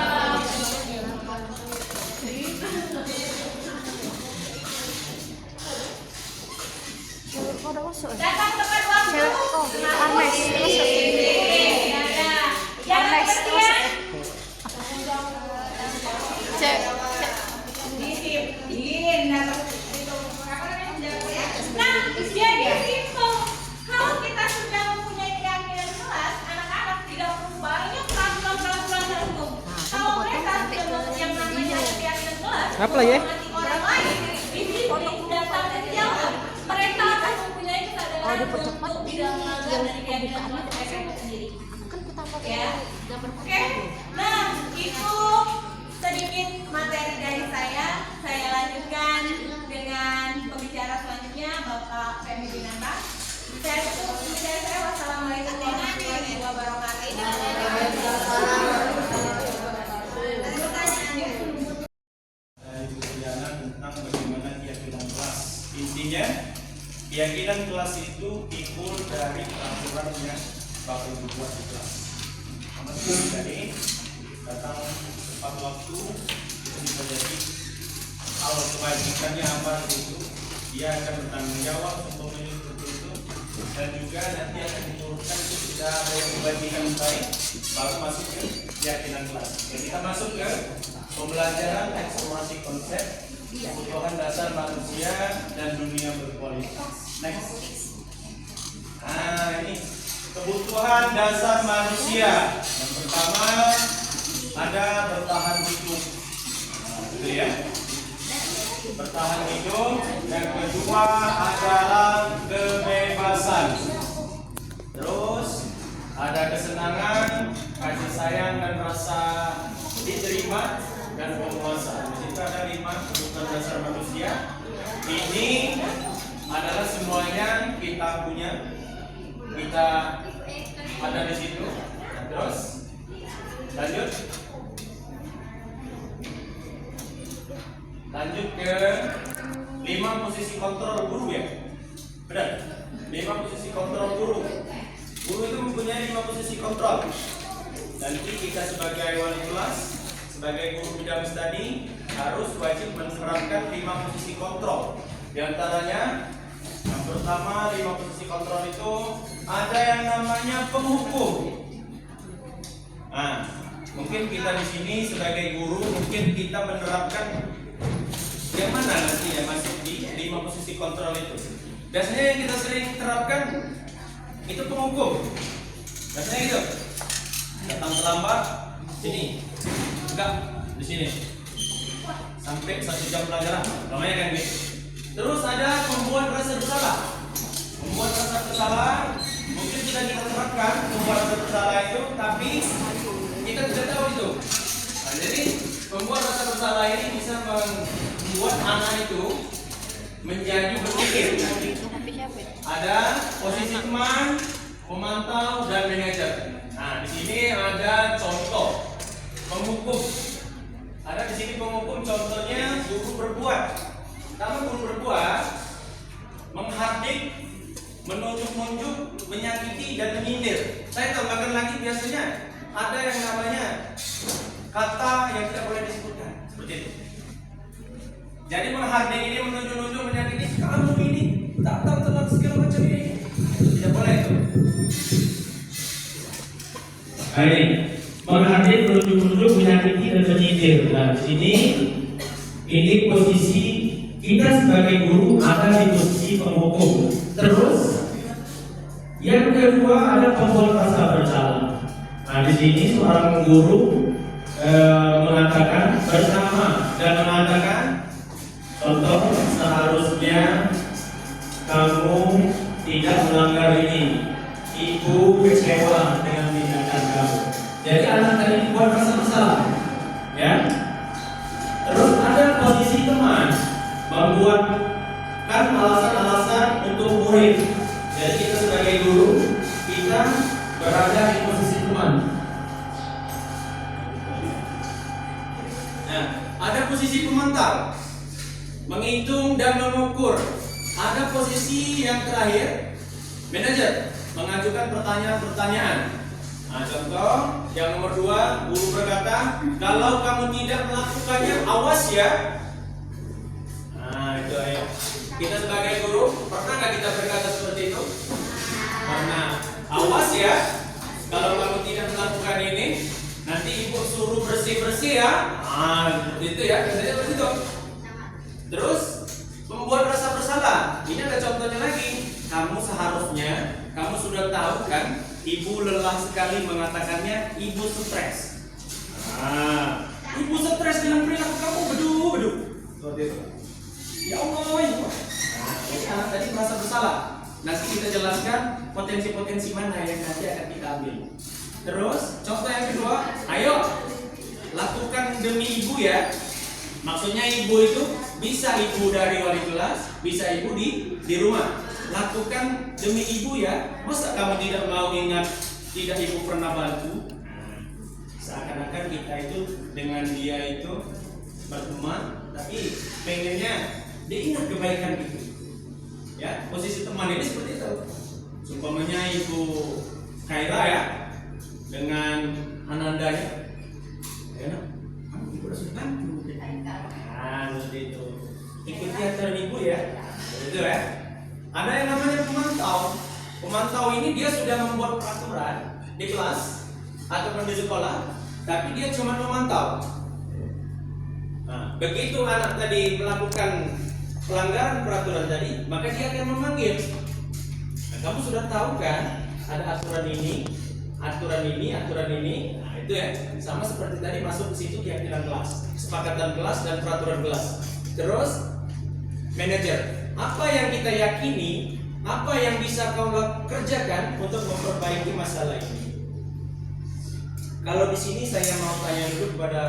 Speaker 1: Datang tepat waktu. Jangan kepercayaan. Disiplin. Nah, jadi simpel. Kalau kita sudah mempunyai keyakinan kelas, anak-anak tidak perlu banyak peraturan tertentu. Kalau mereka sudah yang namanya keyakinan kelas,
Speaker 4: Apa lagi ya?
Speaker 1: menghormati orang lain, disiplin dan tanggung jawab, mereka akan mempunyai kesadaran untuk tidak melanggar dari keyakinan kelas mereka itu sendiri. Ya, oke. Nah, itu sedikit materi dari saya. Saya lanjutkan dengan pembicara selanjutnya, Bapak Femi Binata. Saya tutup pembicara saya. Wassalamualaikum warahmatullahi wabarakatuh.
Speaker 5: Tentang bagaimana keyakinan kelas. Intinya, keyakinan kelas itu timbul dari peraturan yang Bapak Ibu buat di kelas. Jadi datang tepat waktu itu bisa jadi kalau kewajibannya apa itu dia akan bertanggung jawab untuk menyusun itu, dan juga nanti akan diturunkan itu tidak ada yang kewajiban baik baru masuk ke keyakinan kelas. Jadi kita masuk ke pembelajaran eksplorasi konsep kebutuhan dasar manusia dan dunia berkualitas. Next. Nah, ini kebutuhan dasar manusia. Yang pertama ada bertahan hidup, gitu ya. Bertahan hidup. Yang kedua adalah kebebasan. Terus ada kesenangan, kasih sayang dan rasa diterima dan penguasa. Di situ ada 5 kebutuhan dasar manusia. Ini adalah semuanya kita punya. Kita ada di situ. Terus lanjut ke 5 posisi kontrol guru ya. Benar? 5 posisi kontrol guru. Guru itu mempunyai 5 posisi kontrol. Nanti kita sebagai wali kelas, sebagai guru bidang studi harus wajib menerapkan 5 posisi kontrol. Di antaranya yang pertama 5 posisi kontrol itu ada yang namanya penghukum. Nah, mungkin kita di sini sebagai guru mungkin kita menerapkan yang mana nanti ya masuk di 5 posisi kontrol itu. Biasanya yang kita sering terapkan itu penghukum. Biasanya gitu. Datang terlambat sini. Enggak, di sini. Sampai 1 jam pelajaran. Namanya kan gitu. Terus ada membuat rasa bersalah. Membuat rasa bersalah mungkin sudah kita terapkan membuat rasa bersalah itu, tapi kita tidak tahu itu. Nah, jadi membuat rasa bersalah ini bisa membuat anak itu menjadi berpikir. Ada posisi teman, pemantau dan manajer. Nah, di sini ada contoh penghukum. Ada di sini penghukum, contohnya guru berbuat. Pertama, guru berbuat menghardik, menunjuk-nunjuk, menyakiti dan menyindir. Saya tambahkan lagi, biasanya ada yang namanya kata yang tidak boleh disebutkan, seperti itu. Jadi menghardik ini, menunjuk-nunjuk, menyakiti, kamu ini tak tahu tentang segala macam ini, tidak boleh itu.
Speaker 2: Baik, menghardik, menunjuk-nunjuk, menyakiti dan menyindir. Nah, di sini ini posisi kita sebagai guru ada di posisi penghukum. Terus yang kedua ada pembuat rasa bersalah. Nah, di sini seorang guru mengatakan bersama dan mengatakan contoh seharusnya kamu tidak melanggar ini. Ibu kecewa dengan tindakan kamu. Jadi anak tadi buat rasa bersalah, ya.
Speaker 5: membuatkan alasan-alasan untuk murid. Jadi kita sebagai guru, kita berada di posisi teman. Nah, ada posisi pemantau, menghitung dan mengukur. Ada posisi yang terakhir, manajer, mengajukan pertanyaan-pertanyaan. Nah, contoh yang nomor 2, guru berkata, kalau kamu tidak melakukannya, awas ya. Nah, itu ayo. Kita sebagai guru, pernah nggak kita berkata seperti itu? Pernah. Awas ya, kalau kamu tidak melakukan ini, nanti ibu suruh bersih-bersih ya. Nah, itu ya, biasanya seperti itu. Terus, membuat rasa bersalah. Ini ada contohnya lagi. Kamu seharusnya, kamu sudah tahu kan, ibu lelah sekali mengatakannya, ibu stres. Nah, ibu stres dengan perilaku kamu, beduh. Seperti itu. Ya Allah, ya Allah. Nah, jadi anak tadi merasa bersalah. Nanti kita jelaskan potensi-potensi mana yang nanti akan kita ambil. Terus, contoh yang kedua, ayo lakukan demi ibu ya. Maksudnya ibu itu bisa ibu dari wali kelas, bisa ibu di rumah. Lakukan demi ibu ya. Masa kamu tidak mau ingat tidak ibu pernah bantu? Seakan-akan kita itu dengan dia itu berteman, tapi pengennya dia ingat kebaikan itu. Ya, posisi teman ini seperti itu. Umpamanya ibu Khaira ya dengan Anandanya, ya, kamu ibu harus bantu. Nah, seperti itu. Ikuti aturan ibu ya. Begitu ya. Ada yang namanya pemantau. Pemantau ini dia sudah membuat peraturan di kelas ataupun di sekolah, tapi dia cuma memantau. Nah, begitu anak tadi melakukan pelanggaran peraturan tadi, maka dia akan memanggil. Nah, kamu sudah tahu kan, ada aturan ini. Nah, itu ya, sama seperti tadi masuk ke situ keyakinan kelas, kesepakatan kelas dan peraturan kelas. Terus, manajer, apa yang kita yakini, apa yang bisa kau kerjakan untuk memperbaiki masalah ini? Kalau di sini saya mau tanya dulu kepada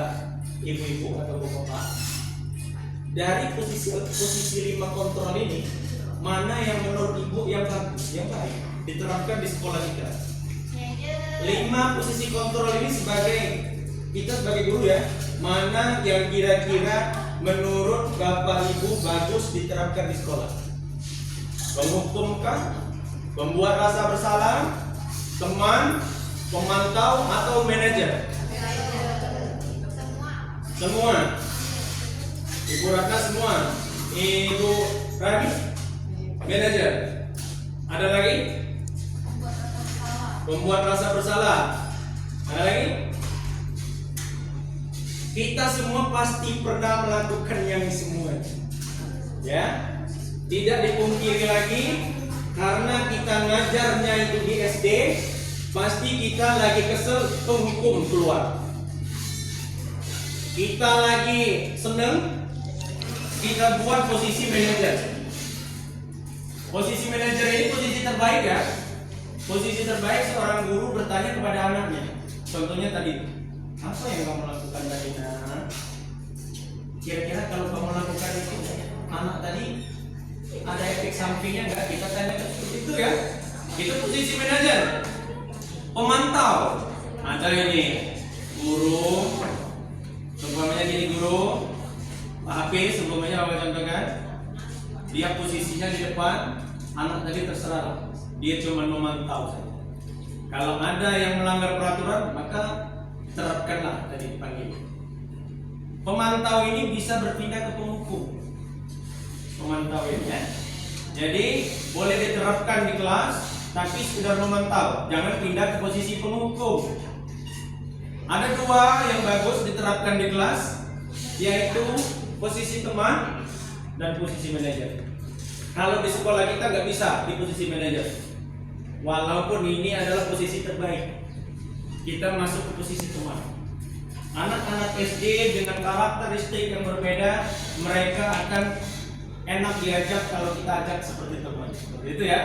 Speaker 5: ibu-ibu atau bapak, dari posisi 5 kontrol ini, mana yang menurut ibu yang bagus, yang baik diterapkan di sekolah kita? 5 posisi kontrol ini sebagai kita sebagai guru ya, mana yang kira-kira menurut bapak ibu bagus diterapkan di sekolah? Menghukumkah, membuat rasa bersalah, teman, pemantau, atau manajer? Semua. Ibu Ratna semua. Ibu Rani manajer. Ada lagi? Membuat rasa bersalah. Ada lagi? Kita semua pasti pernah melakukan yang semua. Ya. Tidak dipungkiri lagi, karena kita ngajarnya itu di SD, pasti kita lagi kesel, penghukum keluar. Kita lagi seneng, kita buat posisi manajer. Posisi manajer ini posisi terbaik ya. Posisi terbaik seorang guru bertanya kepada anaknya. Contohnya tadi, apa yang kamu lakukan tadi nak? Kira-kira kalau kamu lakukan itu, anak tadi ada efek sampingnya nggak? Kita tanya seperti itu ya. Itu posisi manajer. Pemantau. Ada ini guru. Sebelumnya jadi guru. Pak Hafiz sebelumnya apa contohkan? Dia posisinya di depan. Anak tadi terserah. Dia cuma memantau saja. Kalau ada yang melanggar peraturan, maka terapkanlah tadi dipanggil. Pemantau ini bisa berpindah ke penghukum. Memantau ini ya. Jadi boleh diterapkan di kelas, tapi sudah memantau, jangan pindah ke posisi penghukum. Ada 2 yang bagus diterapkan di kelas, yaitu posisi teman dan posisi manajer. Kalau di sekolah kita nggak bisa di posisi manajer, walaupun ini adalah posisi terbaik, kita masuk ke posisi teman. Anak-anak SD dengan karakteristik yang berbeda, mereka akan enak diajak kalau kita ajak seperti teman. Seperti itu ya.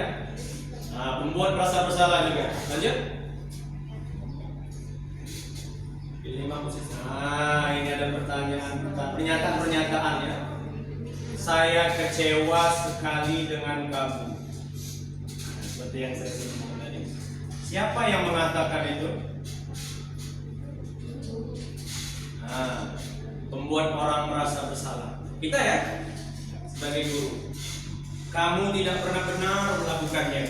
Speaker 5: Nah, membuat rasa bersalah juga. Lanjut. Pilih 5 posisi. Nah, ini ada pertanyaan, pernyataan-pernyataan ya. saya kecewa sekali dengan kamu. Seperti yang saya sebutkan tadi. Siapa yang mengatakan itu? Nah, membuat orang merasa bersalah. Kita ya, sebagai guru. Kamu tidak pernah benar melakukannya.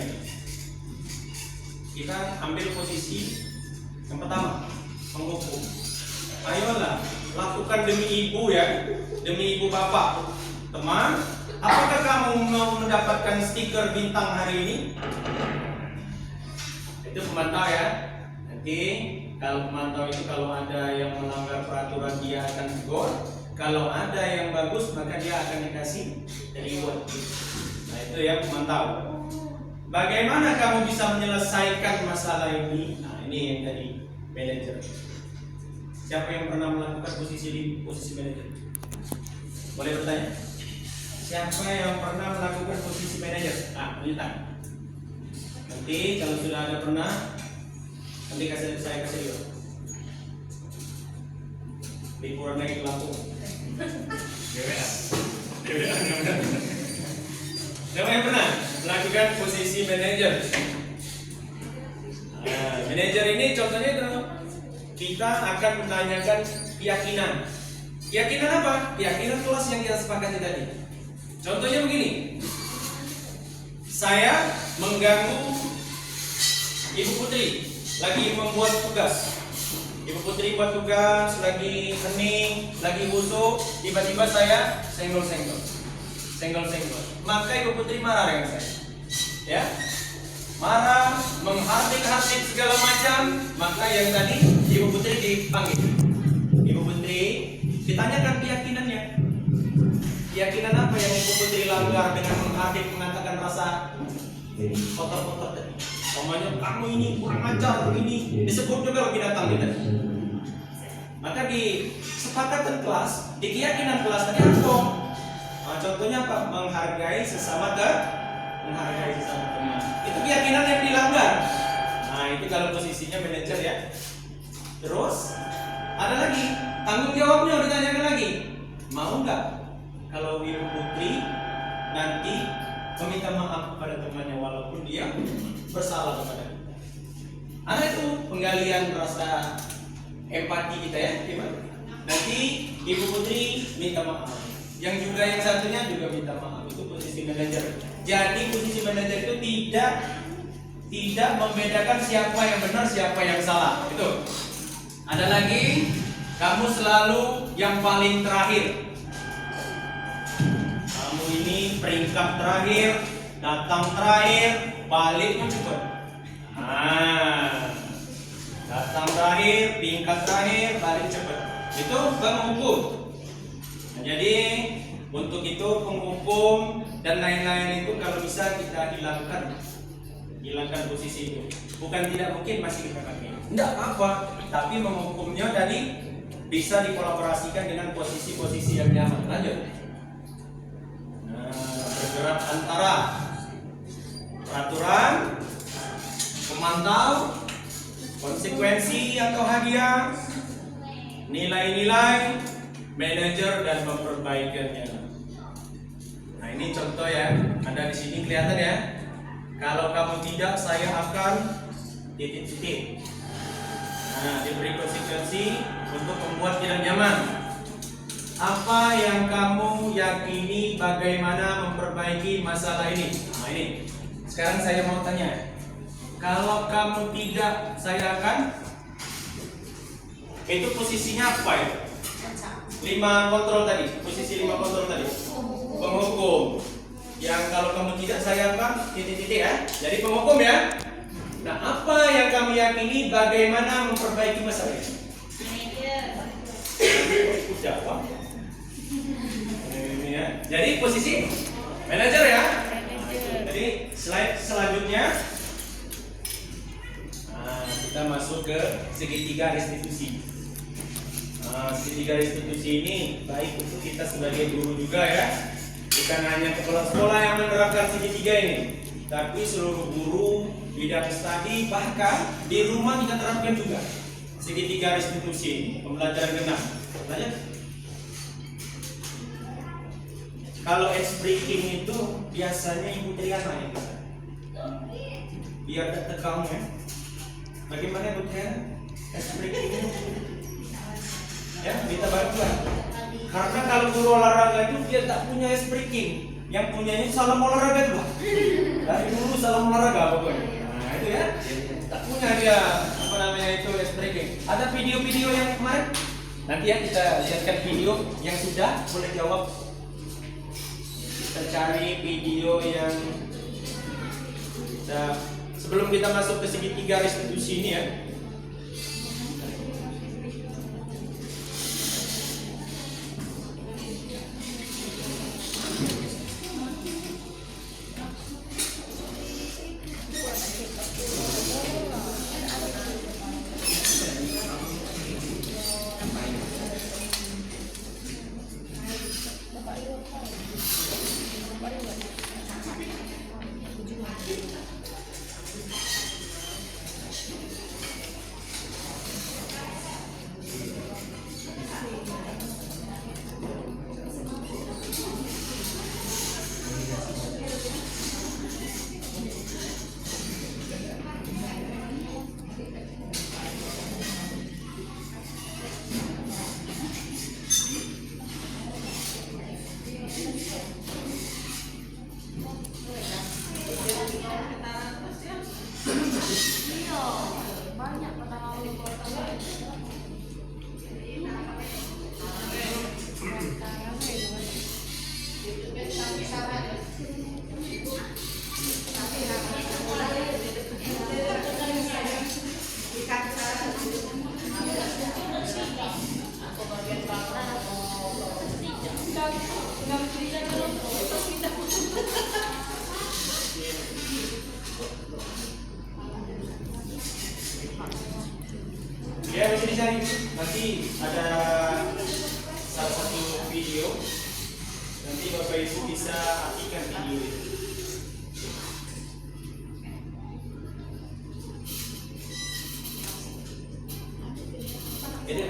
Speaker 5: Kita ambil posisi yang pertama, menghukum. Ayolah, lakukan demi ibu ya, demi ibu bapak. Teman, apakah kamu mau mendapatkan stiker bintang hari ini? Itu pemantau ya. Nanti kalau pemantau itu kalau ada yang melanggar peraturan dia akan tegur. Kalau ada yang bagus maka dia akan dikasih reward. Nah itu ya pemantau. Bagaimana kamu bisa menyelesaikan masalah ini? Nah ini yang tadi manajer. Siapa yang pernah melakukan posisi manajer? Boleh bertanya? Siapa yang pernah melakukan posisi manajer? Ah, tunjukkan. Nanti kalau sudah ada pernah, nanti saya kasih lihat. Liburan naik ke Lampung. Siapa yang pernah melakukan posisi manajer? Nah, manajer ini contohnya itu kita akan menanyakan keyakinan. Keyakinan apa? Keyakinan kelas yang kita sepakati tadi. Contohnya begini, saya mengganggu Ibu Putri lagi membuat tugas. Ibu Putri buat tugas, lagi hening, lagi busuk, tiba-tiba saya senggol-senggol. Maka Ibu Putri marah dengan saya. Ya, marah, menghardik-hardik segala macam. Maka yang tadi Ibu Putri dipanggil. Ibu Putri ditanyakan keyakinannya. Keyakinan apa yang Ibu Putri langgar dengan menghardik mengatakan rasa kotor-kotor tadi? Omanya kamu ini kurang ajar ini disebut juga binatang kita. Maka di kesepakatan kelas, di keyakinan kelas tadi apa? Nah, contohnya apa? Menghargai sesama teman. Itu keyakinan yang dilanggar. Nah itu kalau posisinya manajer ya. Terus ada lagi tanggung jawabnya ditanyakan lagi. Mau nggak? Kalau Ibu Putri nanti meminta maaf kepada temannya walaupun dia bersalah kepada kita. Ada itu penggalian rasa empati kita ya, gimana? Nanti Ibu Putri minta maaf. Yang juga yang satunya juga minta maaf. Itu posisi manajer. Jadi posisi manajer itu tidak membedakan siapa yang benar, siapa yang salah. Itu. Ada lagi, kamu selalu yang paling terakhir. Kamu ini peringkat terakhir, datang terakhir, baliknya cepat. Datang terakhir, peringkat terakhir, balik cepat. Itu penghukum. Nah, jadi untuk itu penghukum dan lain-lain itu kalau bisa kita hilangkan posisi itu. Bukan tidak mungkin masih kita pakai. Tidak apa-apa, tapi menghukumnya tadi bisa dikolaborasikan dengan posisi-posisi yang nyaman. Lanjut. Bergerak antara peraturan, pemantau, konsekuensi atau hadiah, nilai-nilai, manajer dan memperbaikinya. Nah ini contoh ya, ada di sini kelihatan ya. Kalau kamu tidak, saya akan titik-titik. Nah diberi konsekuensi untuk membuat tidak nyaman. Apa yang kamu yakini bagaimana memperbaiki masalah ini? Nah ini, sekarang saya mau tanya. Kalau kamu tidak, saya akan. Itu posisinya apa ya? 5 kontrol tadi. Posisi 5 kontrol tadi. Penghukum. Yang kalau kamu tidak, saya akan titik-titik ya. Jadi penghukum ya. Nah apa yang kamu yakini bagaimana memperbaiki masalah ini? Manajer. Jawab. Ya. Jadi posisi manajer ya. Jadi slide selanjutnya kita masuk ke segitiga restitusi. Segitiga restitusi ini baik untuk kita sebagai guru juga ya. Bukan hanya kepala sekolah yang menerapkan segitiga ini, tapi seluruh guru, bidang studi, bahkan di rumah kita terapkan juga segitiga restitusi ini, pembelajaran genap. Lanjut. Kalau ice breaking itu biasanya Ibu Triana yang bisa. Biar gak tegang ya. Bagaimana Ibu Triana? Ice breaking itu? Ya, kita bantuan. Karena kalau guru olahraga itu dia tak punya ice breaking. Yang punyanya salam olahraga itu. Dari dulu salam olahraga pokoknya. Nah itu ya. Tak punya dia apa namanya itu ice breaking. Ada video-video yang kemarin? Nanti ya kita lihatkan video yang sudah, boleh jawab. Kita cari video yang sebelum kita masuk ke segitiga restitusi ini ya. Ya bisa dicari, nanti ada salah satu video, nanti Bapak Ibu bisa artikan video itu. Ini.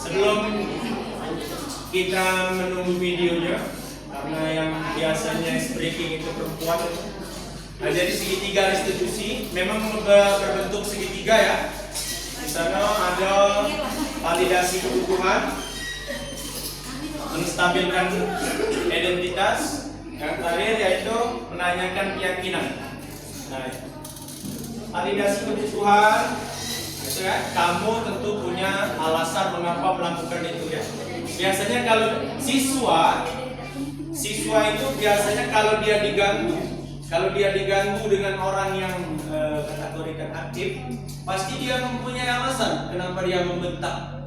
Speaker 5: Sebelum kita menunggu videonya, karena yang biasanya breaking itu perempuan, nah, jadi segitiga restitusi memang berbentuk segitiga ya. Di sana ada validasi kebutuhan, menstabilkan identitas, yang terakhir yaitu menanyakan keyakinan. Nah, validasi kebutuhan. Ya, kamu tentu punya alasan mengapa melakukan itu ya. Biasanya kalau siswa itu biasanya kalau dia diganggu dengan orang yang kategorikan aktif, pasti dia mempunyai alasan kenapa dia membentak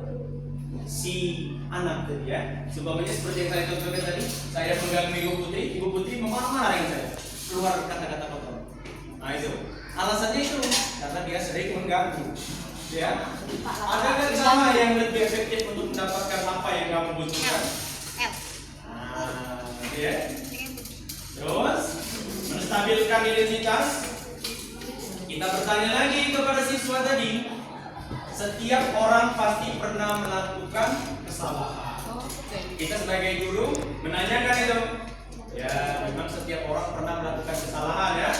Speaker 5: si anak tadi ya. Sebabnya seperti yang saya contohkan tadi, saya mengganggu Ibu Putri memarah-marahin saya, keluar kata-kata kotor. Nah itu alasannya itu karena dia sering mengganggu. Ya, ada kan cara yang lebih efektif untuk mendapatkan apa yang kamu butuhkan? Nah, ya. Terus menstabilkan identitas. Kita bertanya lagi kepada siswa tadi. Setiap orang pasti pernah melakukan kesalahan. Kita sebagai guru menanyakan itu. Ya, memang setiap orang pernah melakukan kesalahan ya.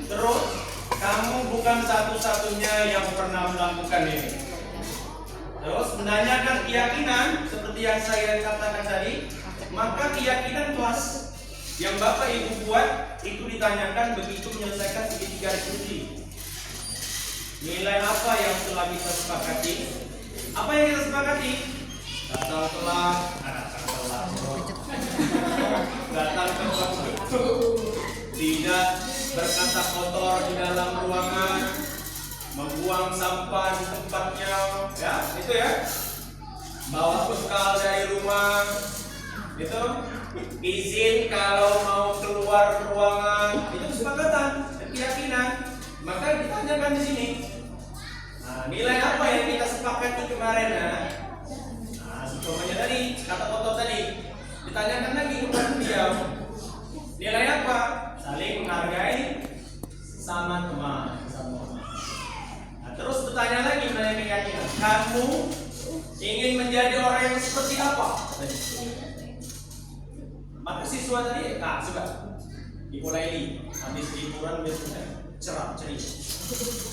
Speaker 5: Terus kamu bukan satu-satunya yang pernah melakukan ini. Terus menanyakan keyakinan seperti yang saya katakan tadi, maka keyakinan kelas yang Bapak Ibu buat itu ditanyakan begitu menyelesaikan segitiga restitusi. Nilai apa yang telah kita sepakati? Apa yang kita sepakati? Datang telat, datang tepat, tidak berkata kotor di dalam ruangan, membuang sampah di tempatnya, ya itu ya. Bawa bekal dari rumah, itu izin kalau mau keluar ruangan, itu kesepakatan, keyakinan. Maka ditanyakan di sini. Nah, nilai apa yang kita sepakati kemarin ya? Nah, Umpamanya tadi, kata foto tadi, ditanyakan lagi kepada dia, nilai apa? Saling menghargai sama teman. Nah, terus bertanya lagi mengenai keyakinan. Kamu ingin menjadi orang yang seperti apa? Maka siswa tadi, nah coba dimulai nih, habis liburan biasanya cerah ceria.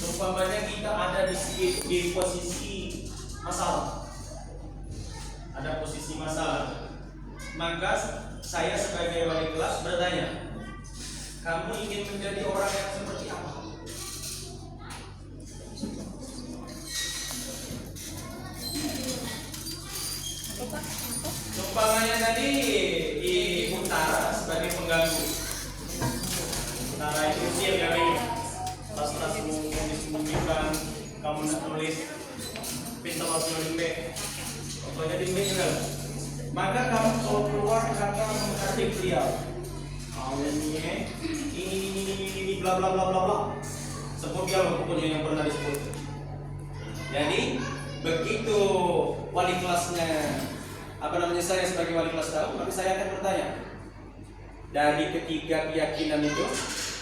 Speaker 5: Umpamanya kita ada di posisi masalah, ada posisi masalah, maka saya sebagai wali kelas bertanya, kamu ingin menjadi orang yang seperti apa? Umpamanya tadi di utara sebagai pengganggu. Utara itu usia yang ini. Tas-tasmu disembunyikan, kamu nak nulis pintar waktu limbe. Pokoknya limbe juga. Maka kamu kalau keluar kata menghadapi beliau. Ini bla bla bla bla bla. Sebut dia pokoknya yang pernah disebut. Jadi begitu wali kelasnya saya sebagai wali kelas tahu, maka saya akan bertanya dari ketiga keyakinan itu,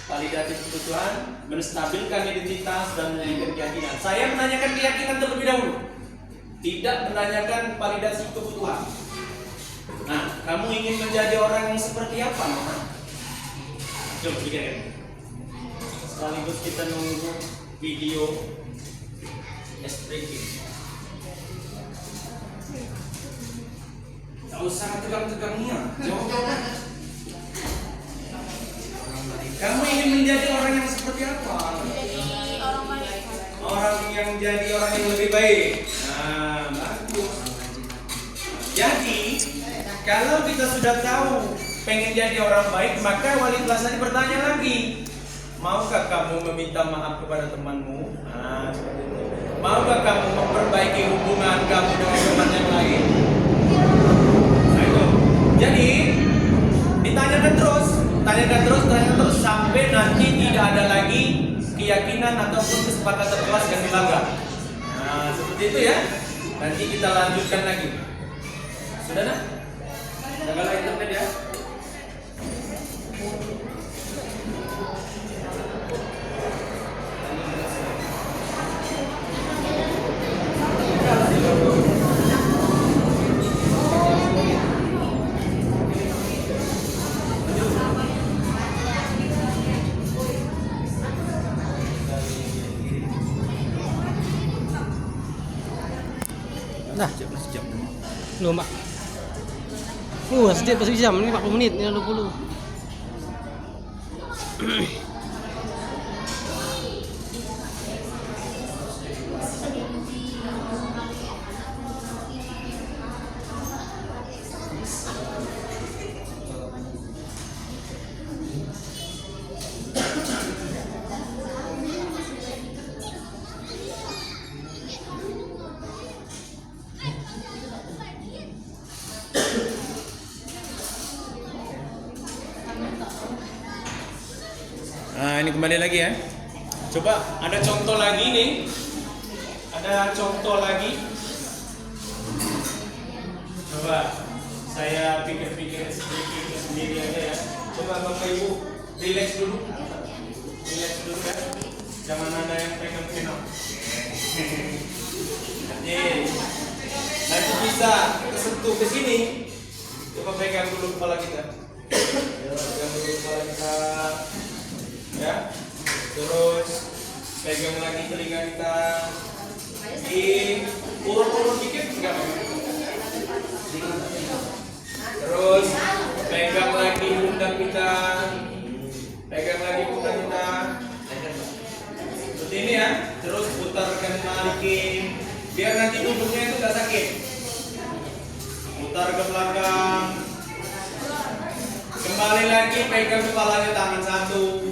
Speaker 5: validatif kebutuhan, menstabilkan identitas dan menjadikan keyakinan. Saya menanyakan keyakinan terlebih dahulu, tidak menanyakan validasi kebutuhan. Nah, kamu ingin menjadi orang yang seperti apa? Coba pikirkan. Sekaligus kita nunggu video breaking. Gak usah tegang-tegangnya, jawab. Kamu ingin menjadi orang yang seperti apa? Orang yang jadi orang yang lebih baik. Nah, bagus. Jadi, kalau kita sudah tahu pengen jadi orang baik, maka wali kelas tadi bertanya lagi, maukah kamu meminta maaf kepada temanmu? Nah, seperti itu. Maukah kamu memperbaiki hubungan kamu dengan teman yang lain? Nah, itu. Jadi, tanyakan terus sampai nanti tidak ada lagi keyakinan ataupun kesepakatan kelas yang dilanggar. Nah, seperti itu ya. Nanti kita lanjutkan lagi. Sudah nak? Jagalah internet ya.
Speaker 4: Dah. Loh, Mak. Sejam, sejam. Ini 40 menit, ini 20.
Speaker 5: Nah, ini kembali lagi ya. Coba ada contoh lagi nih. Ada contoh lagi. Coba saya pikir-pikir sedikit sendiri aja ya. Coba Bapak Ibu relax dulu. Relax dulu ya. Jangan ada yang pegang-pegang. Nanti bisa kesentuh ke sini. Coba pegang dulu kepala kita. Pegang dulu kepala kita. Ya, terus pegang lagi telinga kita, urut-urut dikit enggak apa-apa. Terus pegang lagi pundak kita, seperti ini ya. Terus putarkan balikin, biar nanti duduknya itu nggak sakit. Putar ke belakang, kembali lagi pegang kepalanya tangan satu.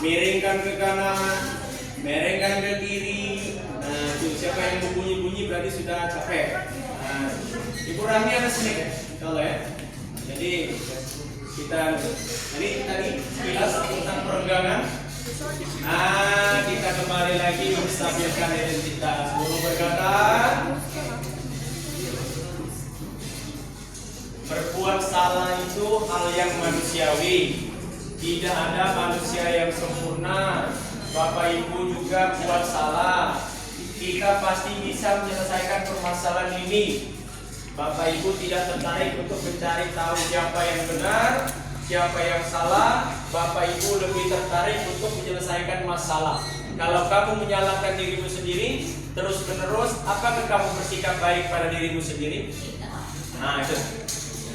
Speaker 5: Miringkan ke kanan, miringkan ke kiri. Nah, tuh siapa yang berbunyi-bunyi berarti sudah capek. Nah, dikurangi ada snack ya, kalau ya. Jadi kita tadi sekilas tentang perenggangan. Nah, kita kembali lagi menstabilkan identitas. Guru berkata, hal yang manusiawi. Tidak ada manusia yang sempurna. Bapak Ibu juga buat salah. Kita pasti bisa menyelesaikan permasalahan ini. Bapak Ibu tidak tertarik untuk mencari tahu siapa yang benar, siapa yang salah. Bapak Ibu lebih tertarik untuk menyelesaikan masalah. Kalau kamu menyalahkan dirimu sendiri terus menerus, apakah kamu bersikap baik pada dirimu sendiri? Nah itu.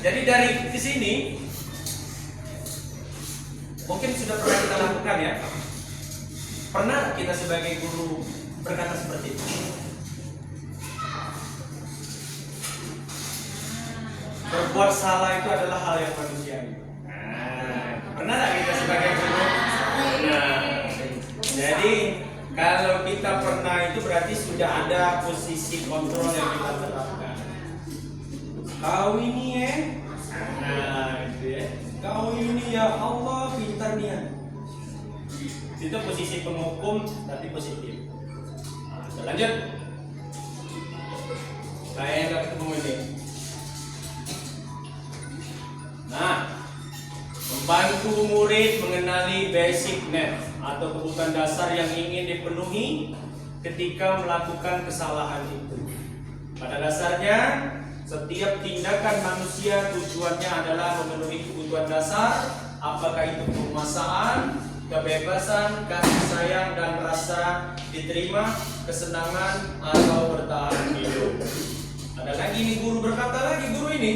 Speaker 5: Jadi dari di sini mungkin sudah pernah kita lakukan ya. Pernah kita sebagai guru berkata seperti itu? Berbuat salah itu adalah hal yang manusiawi. Pernah nggak kita sebagai guru? Nah, jadi kalau kita pernah itu berarti sudah ada posisi kontrol yang kita terapkan. Kau ini ya, nah gitu ya. Kau ini ya Allah pintar nih ya. Itu posisi penghukum tapi positif. Nah, lanjut. Saya nggak ketemu ini. Nah, membantu murid mengenali basic need atau kebutuhan dasar yang ingin dipenuhi ketika melakukan kesalahan itu. Pada dasarnya, setiap tindakan manusia tujuannya adalah memenuhi kebutuhan dasar, apakah itu penguasaan, kebebasan, kasih sayang, dan rasa diterima, kesenangan, atau bertahan hidup. Ada lagi nih guru berkata lagi, guru ini,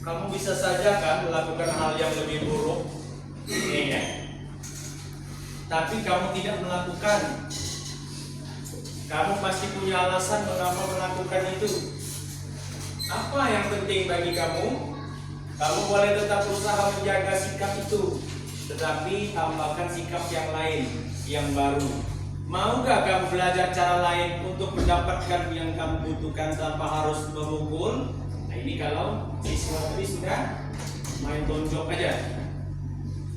Speaker 5: kamu bisa saja kan melakukan hal yang lebih buruk, ya. Tapi kamu tidak melakukan. Kamu pasti punya alasan mengapa melakukan itu. Apa yang penting bagi kamu? Kamu boleh tetap berusaha menjaga sikap itu, tetapi tambahkan sikap yang lain, yang baru. Mau gak kamu belajar cara lain untuk mendapatkan yang kamu butuhkan tanpa harus memukul? Nah ini kalau siswa tadi sudah main tonjok aja.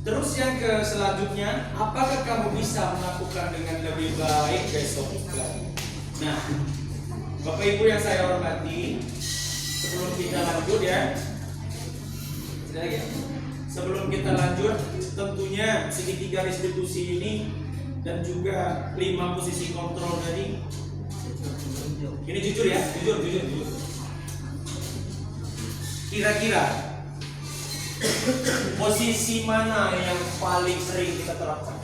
Speaker 5: Terus yang ke selanjutnya, apakah kamu bisa melakukan dengan lebih baik besok? Nah, Bapak Ibu yang saya hormati, sebelum kita lanjut ya, sebelum kita lanjut, tentunya segitiga restitusi ini dan juga 5 posisi kontrol tadi, ini jujur ya, jujur. Kira-kira posisi mana yang paling sering kita terapkan?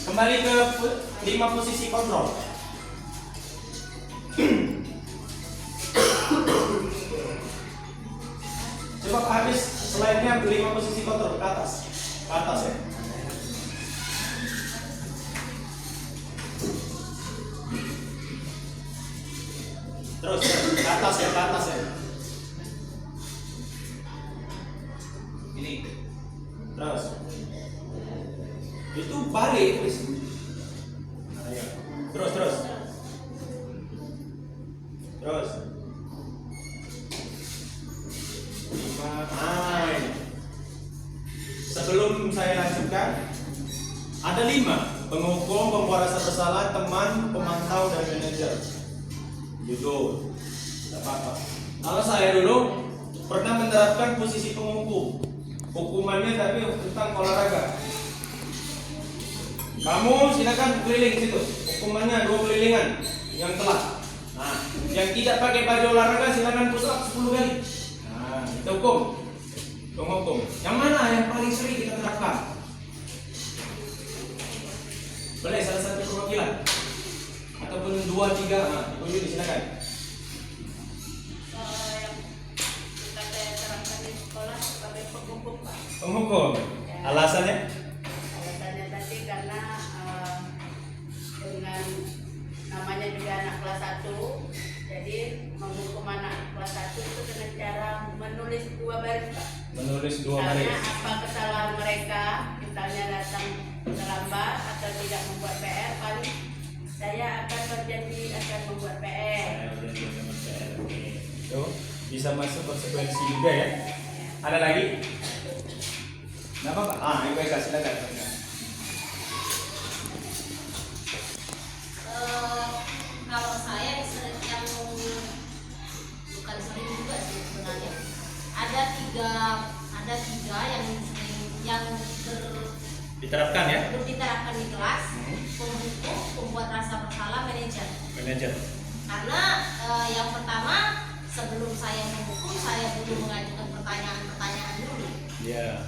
Speaker 5: Kembali ke 5 posisi kontrol. Coba habis slide-nya 5 posisi kontrol ke atas ya. Terus ke atas ya. Ini. Terus. Itu balik terus. Terus. Sebelum saya lanjutkan, ada 5: penghukum, pembuat rasa bersalah, teman, pemantau, dan manajer. Jujur, tidak apa-apa. Kalau saya dulu pernah menerapkan posisi penghukum, hukumannya tapi tentang olahraga. Kamu silakan keliling situ, hukumannya 2 kelilingan yang telat. Nah, yang tidak pakai baju olahraga silakan push up 10 kali. Nah, itu hukum. Penghukum. Yang mana yang paling sering kita terapkan? Boleh salah satu perwakilan ataupun 2-3, nah, tunjuk silakan.
Speaker 1: Yang kita terapkan di sekolah sebagai penghukum, Pak.
Speaker 5: Penghukum. Alasannya?
Speaker 1: Alasannya tadi karena dengan namanya juga anak kelas 1, jadi menghukum anak kelas 1 itu dengan cara menulis 2 baris, Pak.
Speaker 5: Menulis 2
Speaker 1: Karena
Speaker 5: baris.
Speaker 1: apa kesalahan mereka, misalnya datang terlambat atau tidak membuat PR, paling saya akan berjanji akan membuat PR.
Speaker 5: Tuh, bisa masuk konsekuensi juga ya. Ada lagi? Nggak apa-apa. Ibu Eka silakan.
Speaker 6: Kalau saya yang bukan sering juga sih sebenarnya, ada ada tiga yang
Speaker 5: Diterapkan ya.
Speaker 6: belum diterapkan di kelas. Pembuku, pembuat rasa bersalah, manajer. Karena yang pertama, sebelum saya menghukum, saya dulu mengajukan pertanyaan-pertanyaan dulu.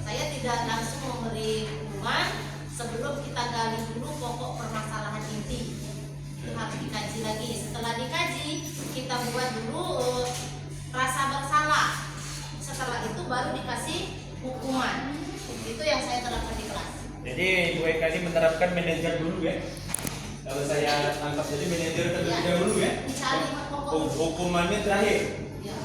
Speaker 6: Saya tidak langsung memberi hukuman sebelum kita gali dulu pokok permasalahan inti. Itu harus dikaji lagi. Setelah dikaji, kita buat dulu rasa bersalah. Setelah itu baru dikasih hukuman. Itu yang saya terapkan di kelas.
Speaker 5: Jadi Bu Eka ini menerapkan manajer dulu ya. Kalau saya tangkap jadi manajer terlebih dahulu ya.
Speaker 6: Dicari pokok.
Speaker 5: Hukumannya terakhir.
Speaker 6: Ya.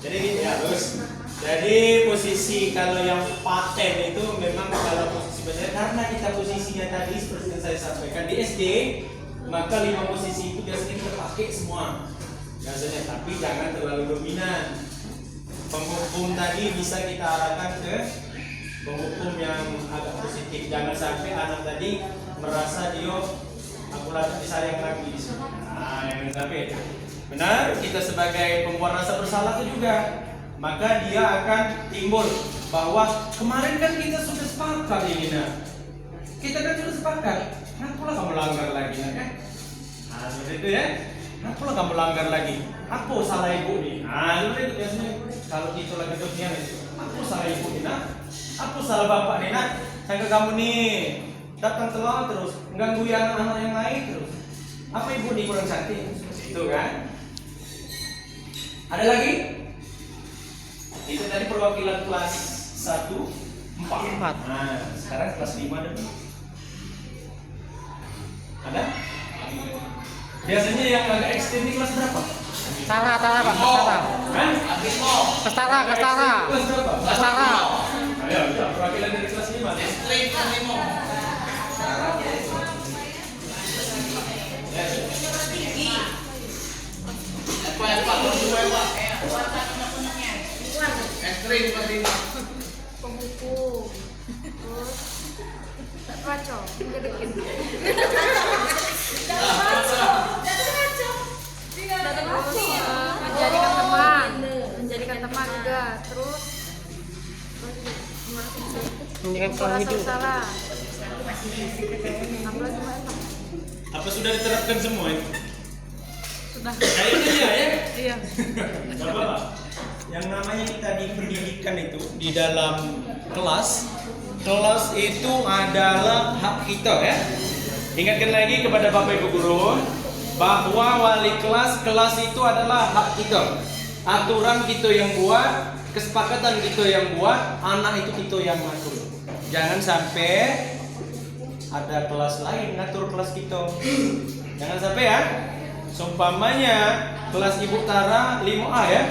Speaker 5: Jadi ya terus. Jadi posisi kalau yang paten itu memang kalau posisi benar karena kita posisinya tadi seperti yang saya sampaikan di SD, maka 5 posisi itu biasanya kita pakai semua. Biasanya, tapi jangan terlalu dominan. Penghukum tadi bisa kita arahkan ke penghukum yang agak positif. Jangan sampai anak tadi merasa dia aku lagi disayang lagi. Nah, yang sampai benar kita sebagai pembuat rasa bersalah itu juga. Maka dia akan timbul bahwa kemarin kan kita sudah sepakat ini nah. Kita kan sudah sepakat. Kenapa kamu langgar lagi kan? Nah, seperti itu ya. Kenapa kamu langgar lagi? Apa salah ibu nih? Nah, itu biasanya kalau itu lagi dunia itu. Apa salah ibu nih nah? Apa salah bapak nih nah? Saya ke kamu nih datang telat terus mengganggu anak-anak yang lain terus. Apa ibu nih kurang cantik? Itu kan? Ada lagi? Itu tadi perwakilan kelas 1 4. Nah, sekarang kelas 5 ada belum? Ada? Biasanya yang agak ekstrem di kelas berapa?
Speaker 4: Salah Pak, salah.
Speaker 5: Hah?
Speaker 4: Kesalah.
Speaker 5: Kelas berapa?
Speaker 4: Kesalah.
Speaker 5: Ayo, kita perwakilan dari kelas 5. Ekstrem kelas 5.
Speaker 1: Pembuku, terus tak cocok, ngedekin. Menjadikan teman juga, terus
Speaker 4: Menjadikan hidup.
Speaker 1: salah.
Speaker 5: Apa sudah diterapkan semua itu?
Speaker 1: Sudah.
Speaker 5: Kayaknya ya.
Speaker 1: Iya.
Speaker 5: Gak apa-apa. Yang namanya kita di pendidikan itu di dalam kelas itu adalah hak kita ya. Ingatkan lagi kepada Bapak Ibu guru bahwa wali kelas itu adalah hak kita. Aturan kita yang buat, kesepakatan kita yang buat, anak itu kita yang ngatur. Jangan sampai ada kelas lain ngatur kelas kita. Jangan sampai ya. Seumpamanya kelas Ibu Tara 5A ya,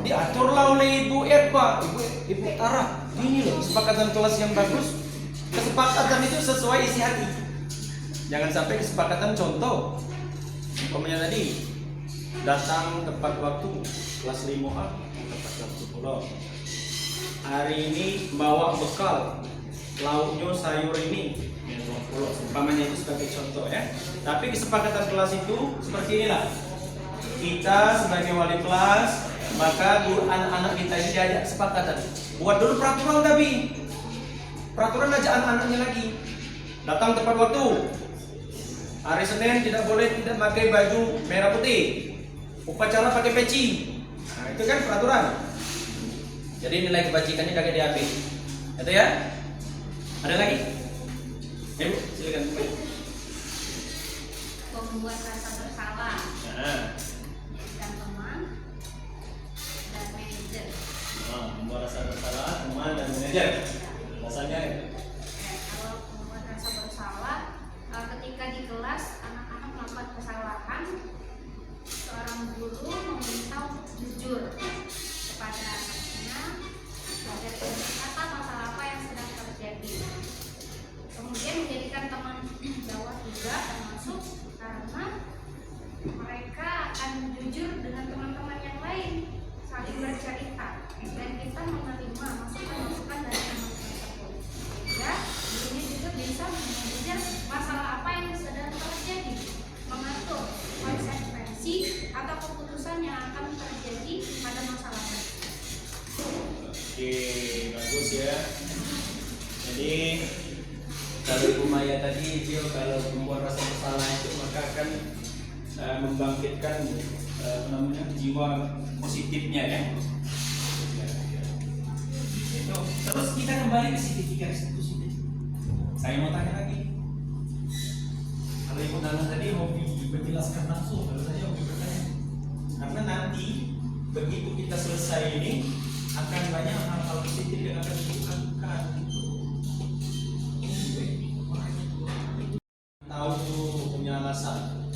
Speaker 5: diaturlah oleh Ibu Eva, Ibu Tara. Ini loh kesepakatan kelas yang bagus. Kesepakatan itu sesuai isi hati. Jangan sampai kesepakatan contoh. Umpamanya tadi datang tepat waktu kelas 5A tepat waktu pulau. Hari ini bawa bekal lauknya sayur ini. Umpamanya itu sebagai contoh ya. Tapi kesepakatan kelas itu seperti inilah. Kita sebagai wali kelas, maka guru anak-anak kita ini diajak kesepakatan. Buat dulu peraturan tapi peraturan aja anak-anaknya lagi. Datang tepat waktu. Hari Senin tidak boleh tidak pakai baju merah putih. Upacara pakai peci. Nah, itu kan peraturan. Jadi nilai kebajikannya kagak diambil. Itu ya? Ada lagi? Ibu, silakan.
Speaker 6: Membuat rasa bersalah.
Speaker 5: Nah,
Speaker 6: Dan teman dan manajer.
Speaker 5: membuat rasa bersalah teman dan manajer. Alasannya ya?
Speaker 6: Kalau membuat rasa bersalah, ketika di kelas anak-anak melakukan kesalahan, seorang guru meminta untuk jujur kepada anaknya dari kata masalah apa yang sedang terjadi. Kemudian menjadikan teman jawab juga termasuk karena mereka akan jujur dengan teman-teman yang lain, saling bercerita dan kita menerima masukan-masukan dari teman
Speaker 5: ya. Jadi kalau Ibu Maya tadi dia kalau membuat rasa bersalah itu maka akan membangkitkan jiwa positifnya ya. Itu. Terus kita kembali ke segitiga restitusi. Saya mau tanya lagi. Kalau Ibu Nana tadi hobi menjelaskan langsung, kalau saya hobi bertanya. Karena nanti begitu kita selesai ini akan banyak hal-hal positif yang akan dilakukan. Tahu punya alasan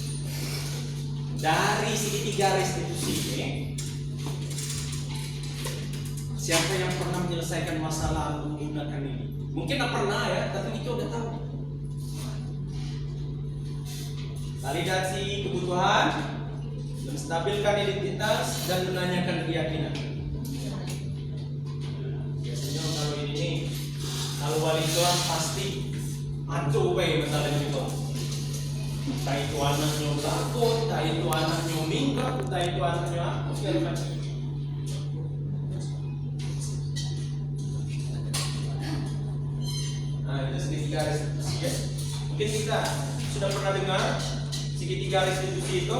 Speaker 5: dari segitiga restitusi ini. Siapa yang pernah menyelesaikan masalah menggunakan ini? Mungkin tak pernah ya, tapi kita udah tahu. Validasi kebutuhan, menstabilkan identitas, dan menanyakan keyakinan. Biasanya kalau ini, kalau wali doang pasti acuh masalah itu. Entah itu anaknya takut, entah itu anaknya minggat, entah itu anaknya apa segala macam. Nah itu segitiga restitusi ya. Mungkin kita sudah pernah dengar segitiga restitusi itu,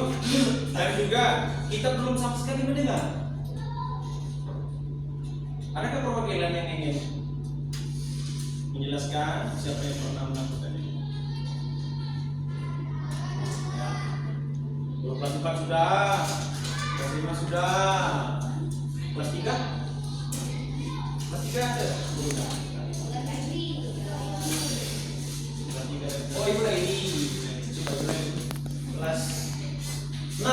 Speaker 5: dan juga kita belum sama sekali mendengar. Adakah perwakilan yang ingin menjelaskan siapa yang pernah melakukan ini? Ya. Kelas 4 sudah, kelas 5 sudah, kelas 3? Kelas 3 ada? Sudah. Kelas 3 ada. Oh ibu lagi kelas 6.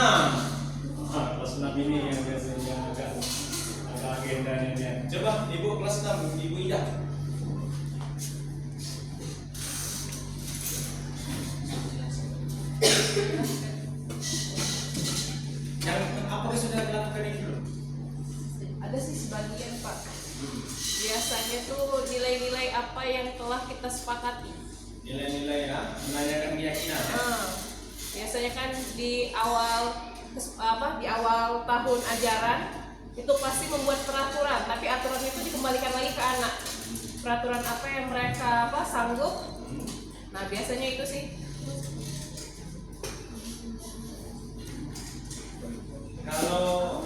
Speaker 5: Kelas 6 ini yang biasanya agak agendanya dia. Coba ibu kelas 6, ibu Ida. Yang apa sudah dilakukan ini belum?
Speaker 1: Ada sih sebagian Pak. Biasanya tuh nilai-nilai apa yang telah kita sepakati.
Speaker 5: Nilai-nilai ya, menanyakan keyakinan.
Speaker 1: Biasanya kan di awal di awal tahun ajaran itu pasti membuat peraturan, tapi aturan itu dikembalikan lagi ke anak. Peraturan apa yang mereka sanggup. Nah biasanya itu sih.
Speaker 5: Kalau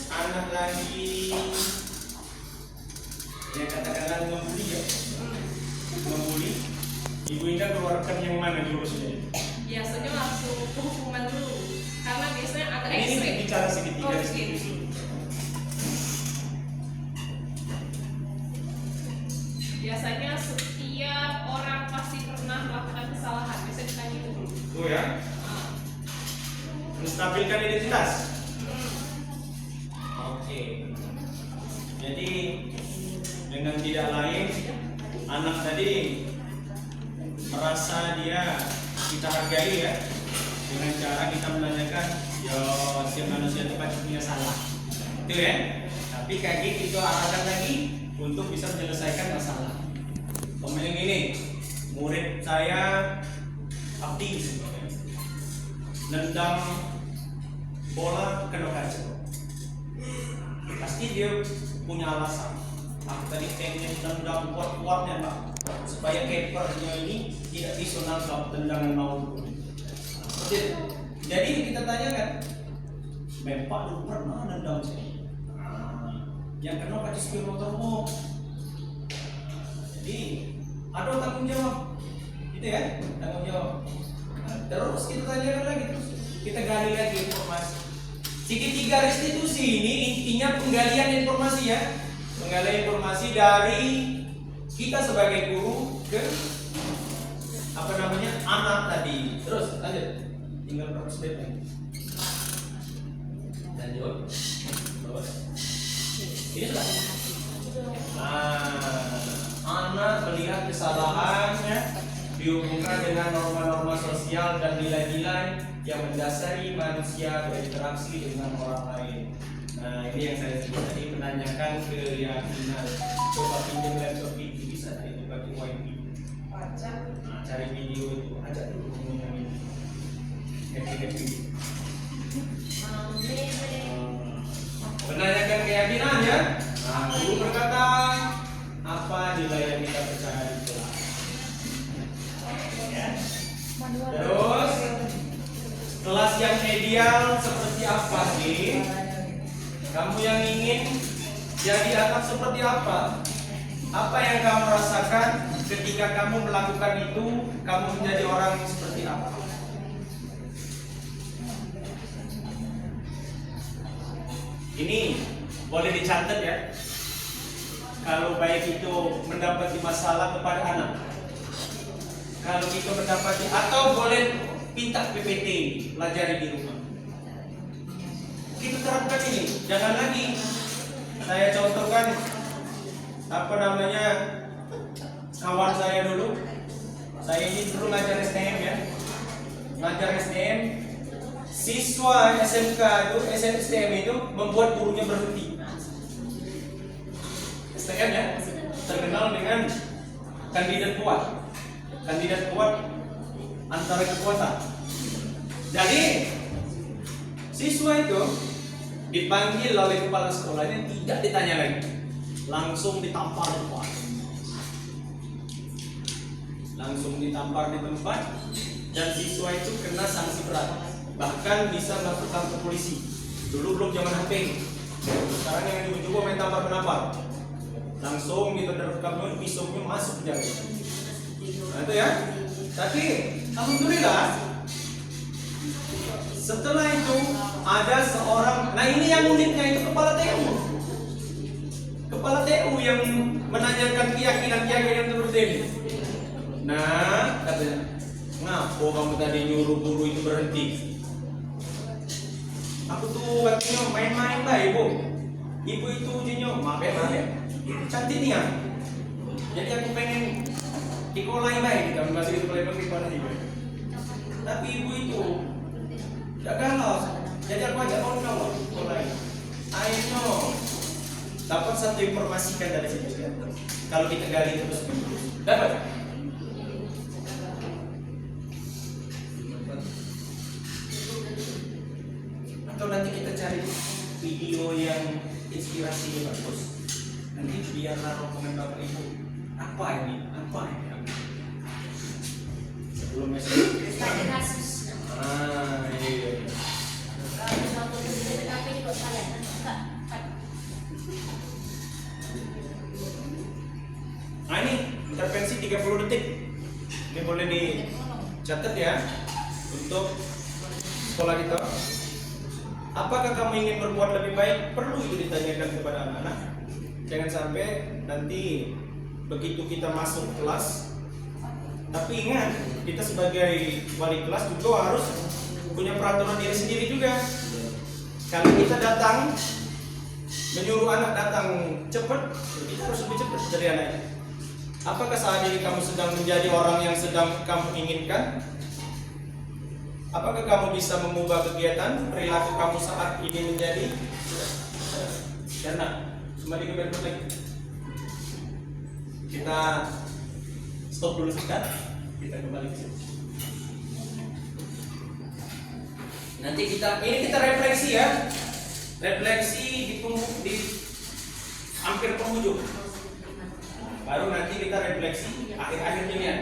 Speaker 5: anak lagi ya katakanlah membuli ya, membuli, ibu Indah keluarkan yang mana jurusnya?
Speaker 1: Biasanya langsung hukuman dulu, karena biasanya agak ekstrim.
Speaker 5: Ini bicara segitiga
Speaker 1: Oh,
Speaker 5: restitusi.
Speaker 1: Biasanya setiap orang pasti pernah melakukan kesalahan. Biasanya ditanya itu dulu.
Speaker 5: Tuh ya, menstabilkan identitas. Oke. Jadi dengan tidak lain, anak tadi merasa dia kita hargai ya, dengan cara kita menanyakan, yo si manusia itu pasti punya salah, itu ya. Tapi kaki itu arahkan lagi untuk bisa menyelesaikan masalah. Pemilik ini, murid saya Abdi nendang bola kena kaca. Pasti dia punya alasan. Aku tadi pengen nendang kuat-kuatnya Pak, supaya keepernya ini tidak bisa nangkap tendangan maut. Jadi kita tanyakan, Bapak dulu pernah nendang saya? Yang kena kaca sepeda motormu. Jadi ada tanggung jawab, gitu ya, tanggung jawab. Terus kita tanyakan lagi, terus kita gali lagi informasi. Segitiga restitusi ini intinya penggalian informasi ya, penggalian informasi dari kita sebagai guru ke anak tadi. Terus lanjut, tinggal proses lagi. Lanjut, terus ini sudah. Anak melihat kesalahannya dihubungkan dengan norma-norma sosial dan nilai-nilai yang mendasari manusia berinteraksi dengan orang lain. Nah ini yang saya sebut tadi, menanyakan keyakinan. Coba pinjam laptop itu bisa itu pakai wifi. Nah, cari video itu, ajak dulu yang ini. Happy. Menanyakan keyakinan ya. Nah guru berkata, yang kita pelajari di kelas. Ya. Terus kelas yang ideal seperti apa sih? Kamu yang ingin jadi anak seperti apa? Apa yang kamu rasakan ketika kamu melakukan itu? Kamu menjadi orang seperti apa? Ini boleh dicatat ya. Kalau baik itu mendapati masalah kepada anak, kalau itu mendapati, atau boleh minta PPT, pelajari di rumah. Kita terapkan ini, jangan lagi. Saya contohkan kawan saya dulu. Saya ini dulu ngajar STM ya, ngajar STM. Siswa SMK itu, STM itu membuat gurunya berhenti. STM ya, terkenal dengan kandidat kuat antara kekuatan. Jadi siswa itu dipanggil oleh kepala sekolahnya, tidak ditanya lagi, langsung ditampar di tempat, dan siswa itu kena sanksi berat, bahkan bisa melaporkan ke polisi. Dulu belum zaman HP, sekarang yang juga main tampar-menampar, langsung diterapkan pisaunya masuk ke jalan. Nah itu ya. Tapi alhamdulillah setelah itu ada seorang, nah ini yang uniknya itu kepala TU yang menanyakan keyakinan seperti ini. Nah katanya, ngapa kamu tadi nyuruh guru itu berhenti? Aku tuh katanya main-main lah ibu itu ujinya maaf ya, cantik nih ya. Jadi aku pengen dikolai baik, kita masih dikolai bagaimana juga. Tapi ibu itu tidak galau, jadi aku ajak kawan dikolai. Ayo dapat satu informasi kan dari situ ya. Kalau kita gali terus dapat. Atau nanti kita cari video yang inspirasinya bagus. Nanti biar naruh komentar ibu. Apa ini? Sebelum
Speaker 6: Tadi kasus.
Speaker 5: iya. Nah ini intervensi 30 detik. Ini boleh dicatat ya untuk sekolah kita. Apakah kamu ingin berbuat lebih baik? Perlu itu ditanyakan kepada anak-anak. Jangan sampai nanti begitu kita masuk kelas, tapi ingat kita sebagai wali kelas juga harus punya peraturan diri sendiri juga. Kalau kita datang menyuruh anak datang cepat, kita harus lebih cepat dari anaknya. Apakah saat ini kamu sedang menjadi orang yang sedang kamu inginkan? Apakah kamu bisa mengubah kegiatan perilaku kamu saat ini menjadi? Karena kembali ke berikut lagi. Kita stop dulu sebentar. Kita kembali ke sini. Nanti kita refleksi ya. Refleksi di hampir penghujung. Baru nanti kita refleksi akhir-akhir pilihan.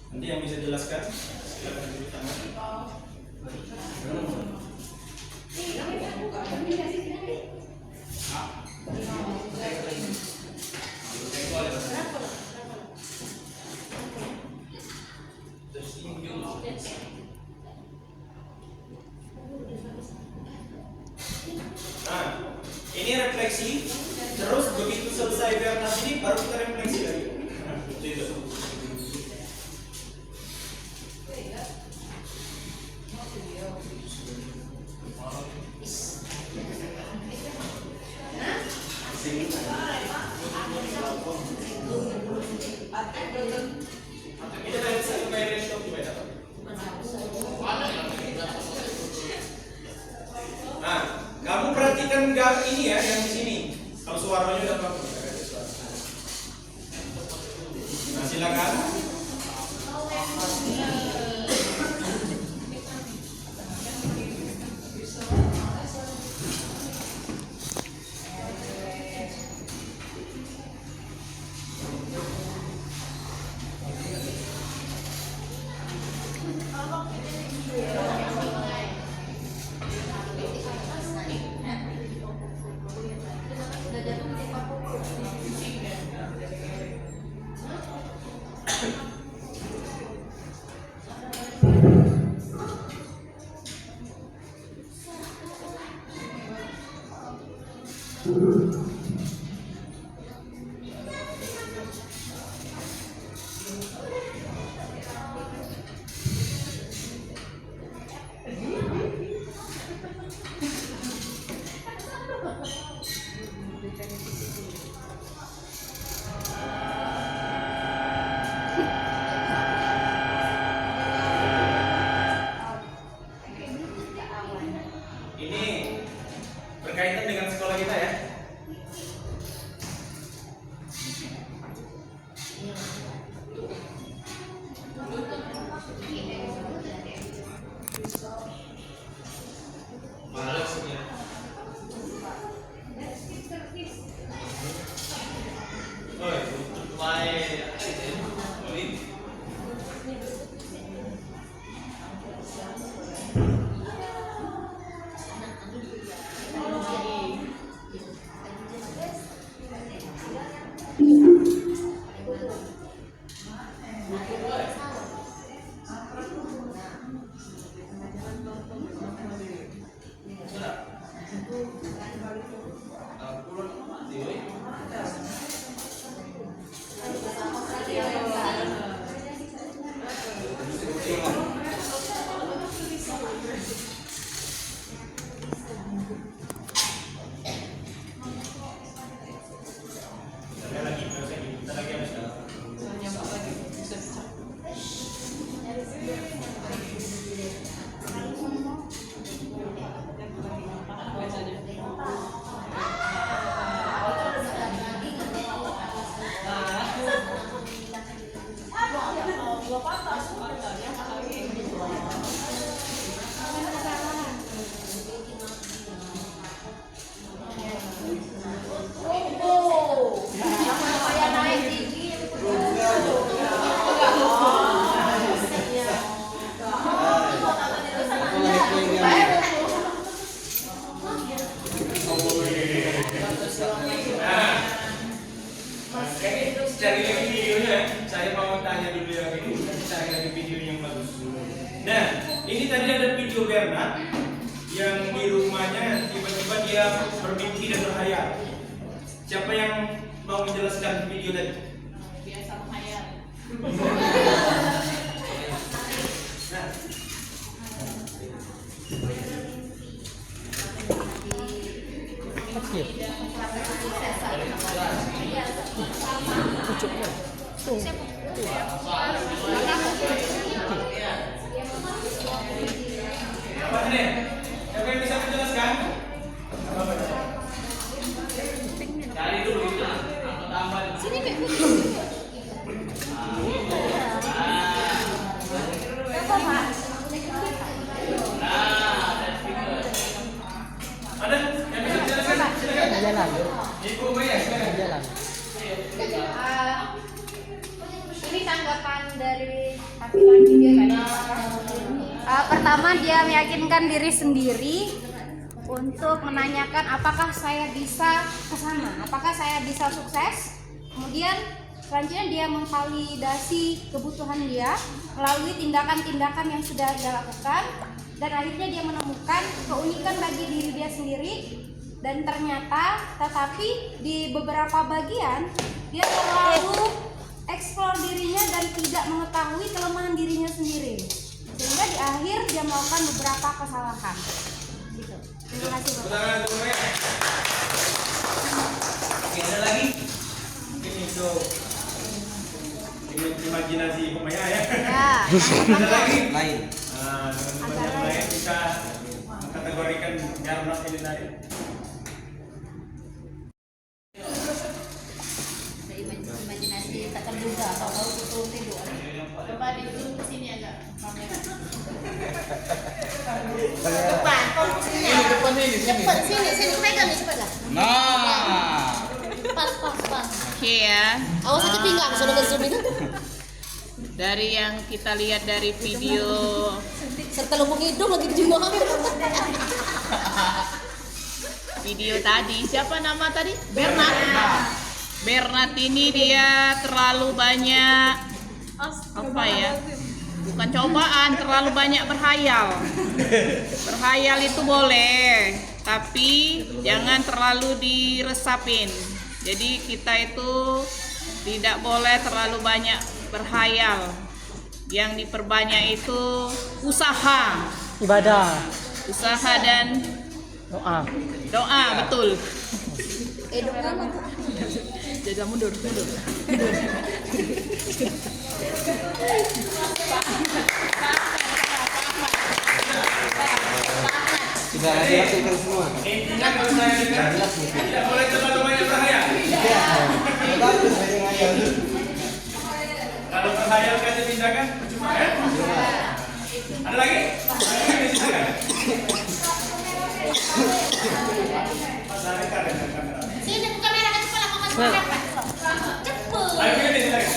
Speaker 5: Nanti yang bisa jelaskan silakan dulu tangan. Nah, ini refleksi. Terus begitu selesai vernas ini baru kita refleksi lagi. Nah, itu. Nah, kamu perhatikan gambar ini ya yang di sini. Kalau suaranya udah bagus. Nah, silakan. Ini berkaitan dengan sekolah kita ya. Cari lagi videonya, saya mau tanya dulu yang ini, cari lagi video yang bagus. Nah, ini tadi ada video Bernard yang di rumahnya tiba-tiba dia bermimpi dan berhayal. Siapa yang mau menjelaskan video tadi?
Speaker 1: Biasa menghayal.
Speaker 5: Nah, apa ini? Siapa yang bisa menjelaskan? Cari dulu itu. Tambah.
Speaker 6: Sini, Beb.
Speaker 5: Ada yang bisa menjelaskan? Silakan.
Speaker 4: Jalan.
Speaker 5: Ibu Maya, silakan.
Speaker 4: Jalan.
Speaker 6: Ini tanggapan dari tampilan video tadi. Pertama, dia meyakinkan diri sendiri untuk menanyakan apakah saya bisa ke sana, apakah saya bisa sukses. Kemudian selanjutnya dia memvalidasi kebutuhan dia melalui tindakan-tindakan yang sudah dia lakukan, dan akhirnya dia menemukan keunikan bagi diri dia sendiri. Dan ternyata tetapi di beberapa bagian dia terlalu eksplor dirinya dan tidak mengetahui kelemahan dirinya sendiri, sehingga di akhir dia melakukan beberapa kesalahan gitu. Terima kasih Bapak.
Speaker 5: Tangan untuk Maya. Oke, ada lagi? Mungkin itu imajinasi Ibu Maya ya.
Speaker 6: Ya.
Speaker 5: Ada lagi?
Speaker 4: Lain.
Speaker 5: Nah, teman-teman yang lain bisa mengkategorikan Bernard ini tadi.
Speaker 6: Imajinasi tak terduga atau tahu betul tidur.
Speaker 1: Coba di zoom ke sini agak kamera.
Speaker 6: Depan, posisinya.
Speaker 4: Depan ini, sini.
Speaker 6: Depan sini pegang nih cepat lah.
Speaker 4: Nah.
Speaker 6: Pas.
Speaker 7: Oke ya,
Speaker 6: Awas sakit pinggang, sudah ke zoom itu.
Speaker 7: dari yang kita lihat dari video
Speaker 6: Serta lubung hidung lagi juga.
Speaker 7: video tadi, siapa nama tadi? Bernard ini dia terlalu banyak apa ya? Bukan cobaan, terlalu banyak berhayal. Berhayal itu boleh, tapi jangan terlalu diresapin. Jadi kita itu tidak boleh terlalu banyak berhayal. Yang diperbanyak itu usaha,
Speaker 4: Ibadah,
Speaker 7: usaha dan
Speaker 4: doa.
Speaker 7: betul. Jadi mundur.
Speaker 8: Sudah dilakukan semua.
Speaker 5: Intinya kalau saya dengar tidak boleh terlalu banyak berhayal.
Speaker 8: Bagus dari ngayal.
Speaker 5: Kalau berhayal kan tindakan percuma ya. Ada lagi?
Speaker 6: Sini buka merah ke kepala kau kasih apa? Cepet.
Speaker 5: Ayo ini silakan.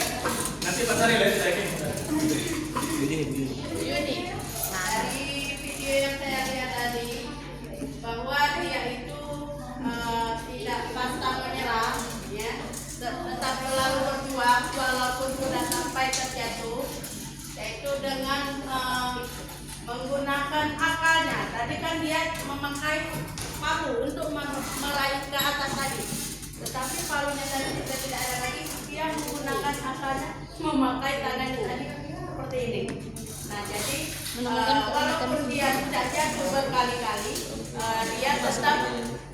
Speaker 5: Nanti Pak Sari lihat lagi.
Speaker 9: Dari video yang saya lihat tadi bahwa dia itu tidak pantang menyerah, ya, tetap selalu berjuang walaupun sudah sampai terjatuh, yaitu dengan menggunakan akalnya. Tadi kan dia memakai palu untuk meraih ke atas tadi, tetapi palunya tadi sudah tidak ada lagi. Dia menggunakan akalnya, memakai tangannya tadi seperti ini. Nah, jadi walaupun dia sudah jatuh berkali-kali, dia tetap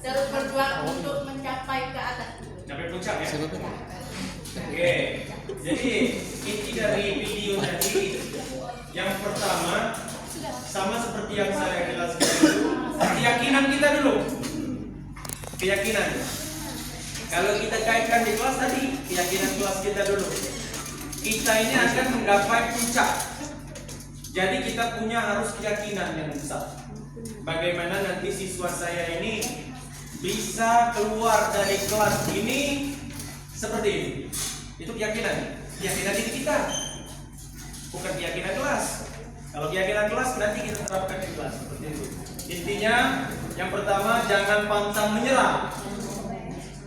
Speaker 9: terus berjuang untuk mencapai ke atas.
Speaker 5: Sampai puncak ya. Oke. Jadi inti dari video tadi yang pertama sama seperti yang saya jelaskan dulu, keyakinan kita dulu. Keyakinan. Kalau kita kaitkan di kelas tadi, keyakinan kelas kita dulu. Kita ini akan menggapai puncak. Jadi kita punya harus keyakinan yang besar. Bagaimana nanti siswa saya ini bisa keluar dari kelas ini seperti ini. Itu keyakinan. Keyakinan diri kita. Bukan keyakinan kelas. Kalau keyakinan kelas nanti kita terapkan di kelas seperti itu. Intinya yang pertama jangan pantang menyerah.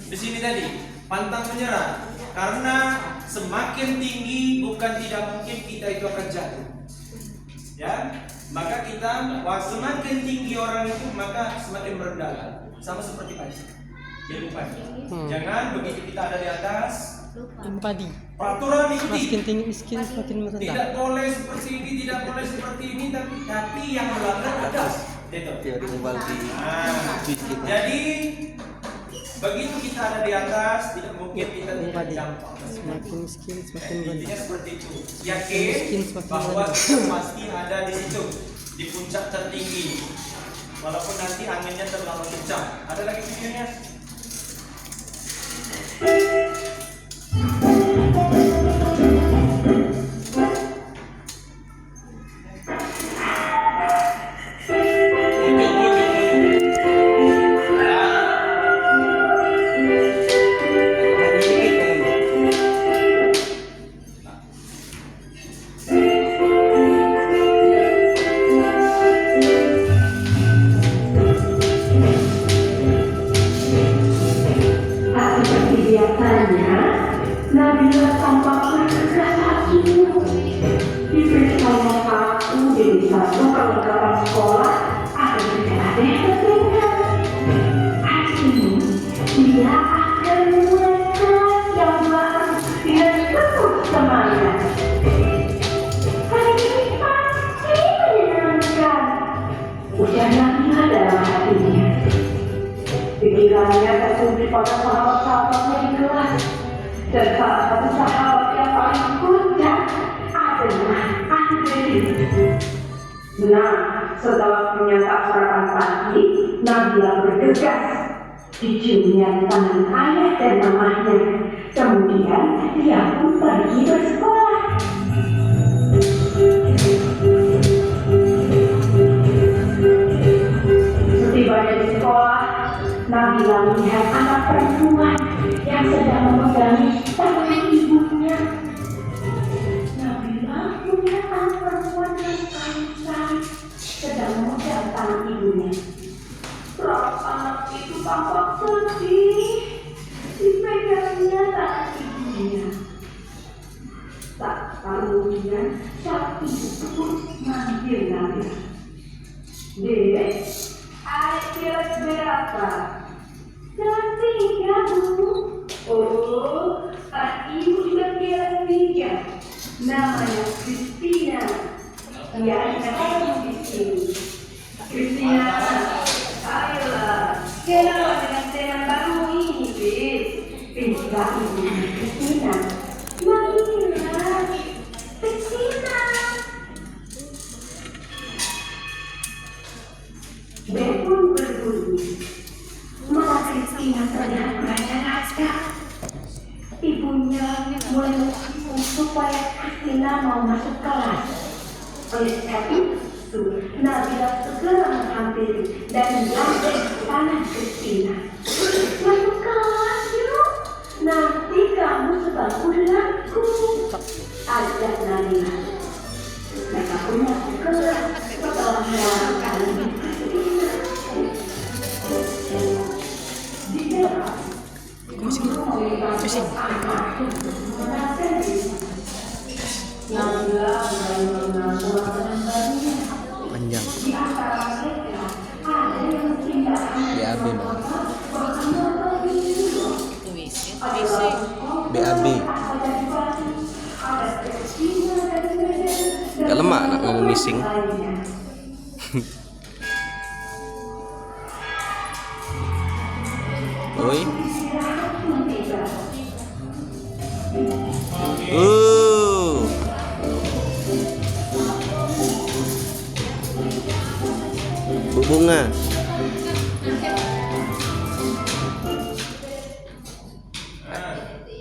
Speaker 5: Di sini tadi pantang menyerah. Karena semakin tinggi bukan tidak mungkin kita itu akan jatuh. Ya, maka kita semakin tinggi orang itu maka semakin merendah, sama seperti padi. Ilmu padi. Jangan begitu kita ada di atas.
Speaker 4: Padi.
Speaker 5: Peraturan ikuti.
Speaker 4: Makin tinggi miskin semakin merendah.
Speaker 5: Tidak boleh seperti ini, tidak boleh seperti ini, tapi yang melanggar atas. Itu. Jadi begitu kita ada di atas, tidak mungkin kita tidak jatuh.
Speaker 4: Semakin miskin semakin
Speaker 5: Intinya
Speaker 4: merendah.
Speaker 5: seperti itu. Yakin bahwa kita pasti ada di situ, di puncak tertinggi. Walaupun nanti anginnya terlalu kencang. Ada lagi videonya?
Speaker 3: Nabila tampak bergegas hati. Diberitahu satu demi satu perlengkapan sekolah agar tidak ada yang tertinggal. Artinya, dia akan mulai kelas yang baru dengan penuh semangat. Hari ini pasti menyenangkan, ujar Nabila dalam hatinya. Pikirannya tertuju pada sahabat-sahabatnya di kelas. Dan salah satu sahabat yang paling kocak adalah Andri. Nah, setelah menyantap sarapan pagi, Nabila bergegas. Diciumnya di tangan ayah dan mamahnya. Kemudian dia pun pergi bersekolah. Setibanya di sekolah, Nabila melihat anak perempuan yang sedang memegangi tangan ibunya. Nabila melihat anak perempuan yang kaisar sedang memegang tangan ibunya. Raut anak itu tampak sedih, dipegangnya tangan ibunya. Tak kemudian sang ibu pun manggil Nabila. Dek, adik beres-beres namanya Christina. Dia anak di sini. Christina, ayolah, kenalan dengan teman baru ini, Fit. Bisa ibu Christina. Marilah, Christina. Bel pun berbunyi. Malah Christina terlihat banyak naskah. Ibunya mulai menghitung supaya Christina mau masuk kelas. Oleh sebab itu, Nabila segera menghampiri dan melambai tangan Christina. Masuk kelas yuk, nanti kamu sebangku denganku. Ajak Nabila. Mereka pun masuk kelas setelah melakukan Christina. Di kelas,
Speaker 8: Panjang. BAB mah. BAB. Gak lemah anak ngomong missing. Oi. Bu Bunga.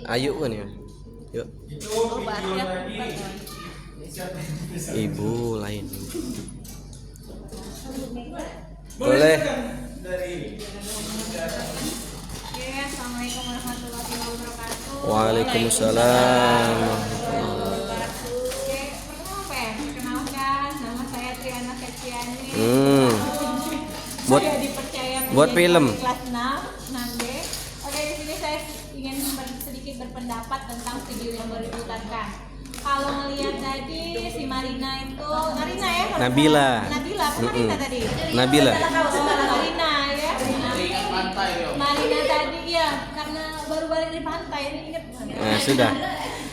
Speaker 8: Ayo kan ya. Yuk.
Speaker 5: Itu video tadi.
Speaker 8: Ibu lain.
Speaker 5: Boleh.
Speaker 8: Boleh.
Speaker 5: Dari
Speaker 1: Oke, assalamualaikum warahmatullahi wabarakatuh.
Speaker 8: Waalaikumsalam.
Speaker 1: Oke, pertama ya, perkenalkan nama saya Triana Septiani.
Speaker 8: Buat
Speaker 1: Saya dipercaya
Speaker 8: buat
Speaker 1: menjadi
Speaker 8: film.
Speaker 1: kelas 6B. Oke, di sini saya ingin sedikit berpendapat tentang video yang baru diputarkan. Kalau melihat tadi si Marina itu, Marina ya?
Speaker 8: Nabila.
Speaker 1: Nabila, apa Marina tadi?
Speaker 8: Nabila.
Speaker 1: Marina ya. Marina tadi ya, karena baru balik dari pantai, ini ingat.
Speaker 8: Nah, sudah.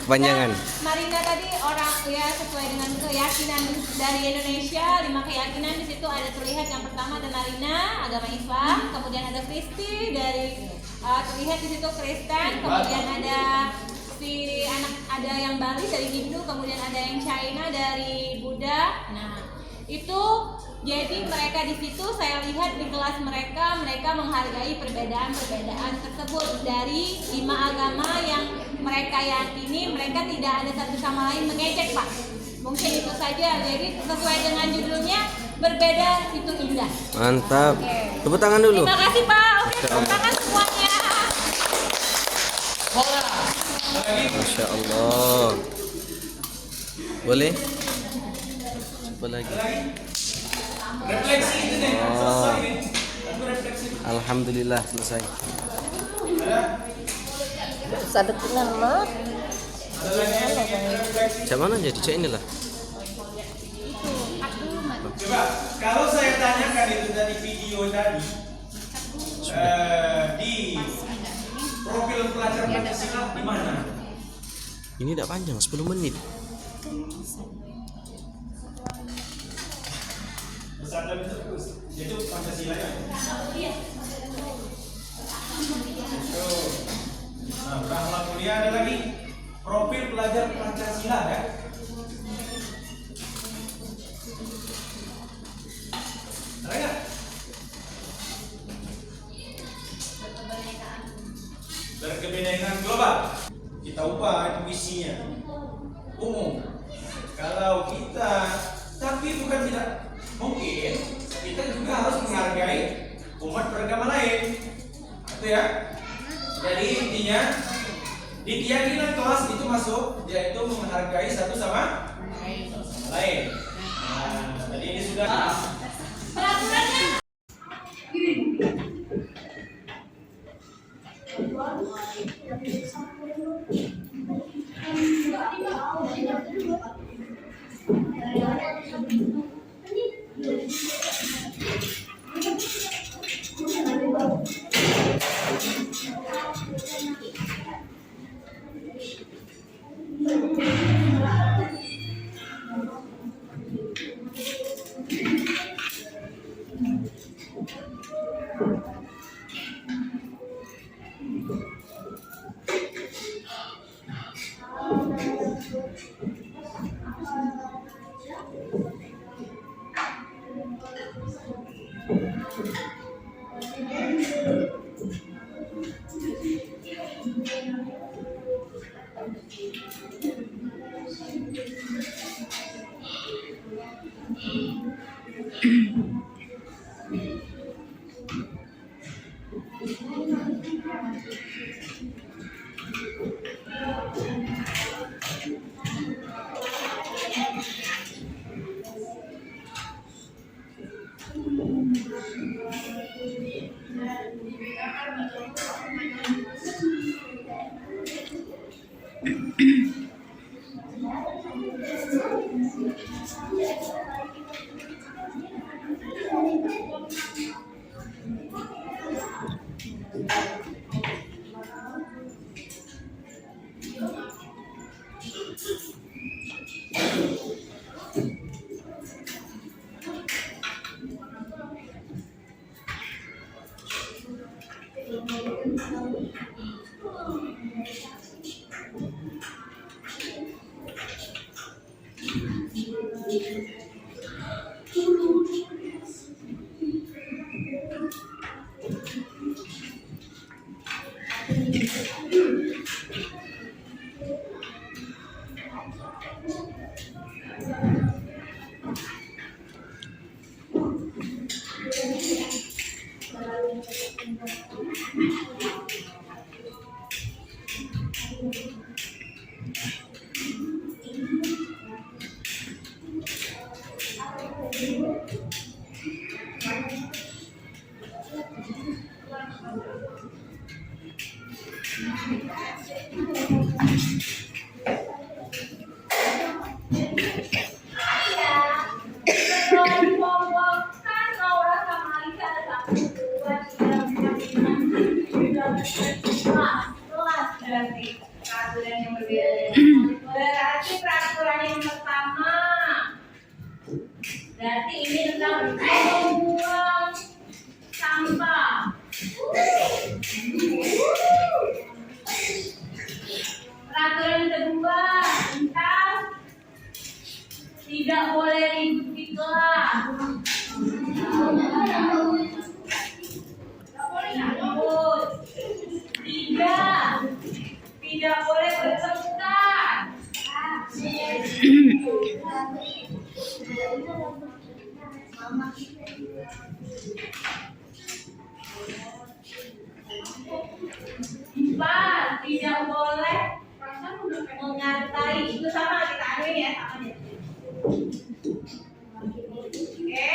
Speaker 8: Kepanjangan.
Speaker 1: Marina tadi orang ya sesuai dengan keyakinan dari Indonesia, 5 keyakinan di situ ada terlihat. Yang pertama ada Marina, agama Islam, kemudian ada Kristi dari terlihat di situ Kristen, kemudian ada si anak ada yang Bali dari Hindu, kemudian ada yang China dari Buddha. Nah, itu jadi mereka di situ saya lihat di kelas mereka menghargai perbedaan-perbedaan tersebut dari 5 agama yang mereka yakini. Mereka tidak ada satu sama lain mengejek, Pak. Mungkin itu saja. Jadi sesuai dengan judulnya, berbeda itu indah.
Speaker 8: Mantap.
Speaker 1: Oke.
Speaker 8: Tepuk tangan dulu.
Speaker 1: Terima kasih, Pak. Oke, tepuk tangan semuanya.
Speaker 8: Masya Allah. Boleh? Apa lagi?
Speaker 5: refleksi itu deh.
Speaker 8: Oh.
Speaker 5: Selesai nih. Aku refleksi.
Speaker 8: Alhamdulillah selesai.
Speaker 5: Ada lagi yang ingin refleksi.
Speaker 8: Cak mana jadi cak inilah.
Speaker 5: Coba, kalau saya tanyakan itu tadi video tadi di profil pelajar Pancasila di mana?
Speaker 8: Ini tidak panjang, 10 menit.
Speaker 5: Bersandar terus. Itu Pancasila ya. Tuh. Nah, Rahmat Mulia ada lagi profil pelajar Pancasila ya. Ada nggak? Berkebinekaan global. Kita ubah itu visinya. Umum. Kalau kita, tapi bukan tidak mungkin kita juga harus menghargai umat beragama lain. Itu ya. Jadi intinya di keyakinan kelas itu masuk yaitu menghargai satu sama lain. Nah, tadi ini sudah
Speaker 1: Peraturannya
Speaker 3: Berarti peraturan yang pertama, berarti ini tentang membuang sampah. Peraturan kedua tentang tidak boleh ribut di kelas. Tidak boleh bertengkar. Empat, tidak boleh mengatai. Itu sama kita anuin ya, sama aja. Oke,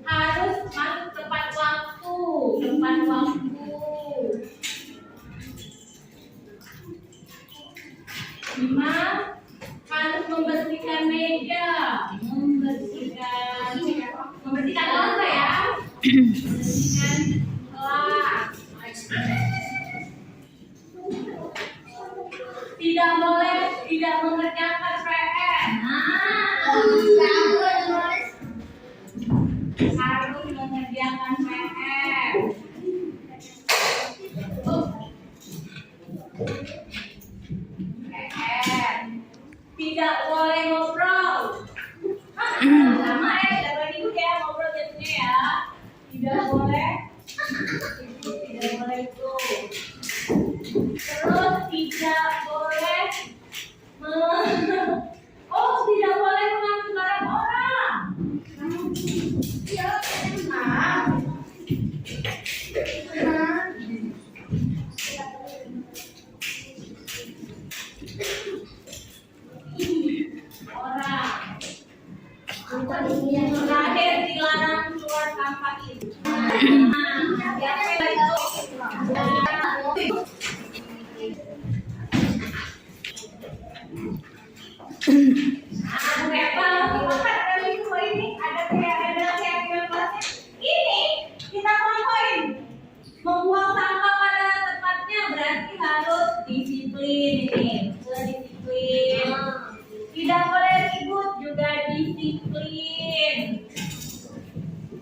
Speaker 3: harus masuk tepat waktu. Tepat waktu. 5. Harus membersihkan meja, membersihkan lantai ya, membersihkan kelas. Tidak boleh tidak mengerjakan PR. Harus mengerjakan PR. Tidak boleh ngobrol. Sama ya, tidak boleh ikut ya, ngobrol jadinya ya. Tidak boleh. Tidak boleh itu. Terus tidak boleh tidak boleh mengambil barang orang. Yang terakhir dilarang keluar tanpa izin. Membuang sampah pada tempatnya berarti harus disiplin ini, disiplin. Tidak boleh ribut juga disiplin.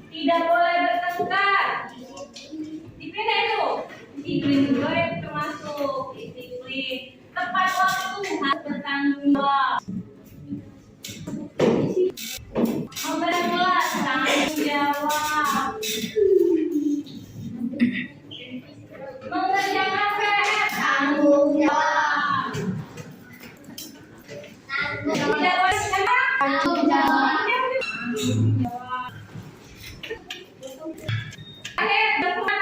Speaker 3: Tidak boleh bertengkar. Disiplin itu. Disiplin juga itu termasuk disiplin. Tepat waktu harus bertanggung jawab. Memberi kelas tanggung jawab. Mengerjakan PR tanggung jawab. Tidak boleh tanggung jawab. Akhir berkurang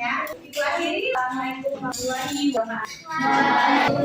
Speaker 3: Ya, itu akhiri. Assalamualaikum warahmatullahi wabarakatuh.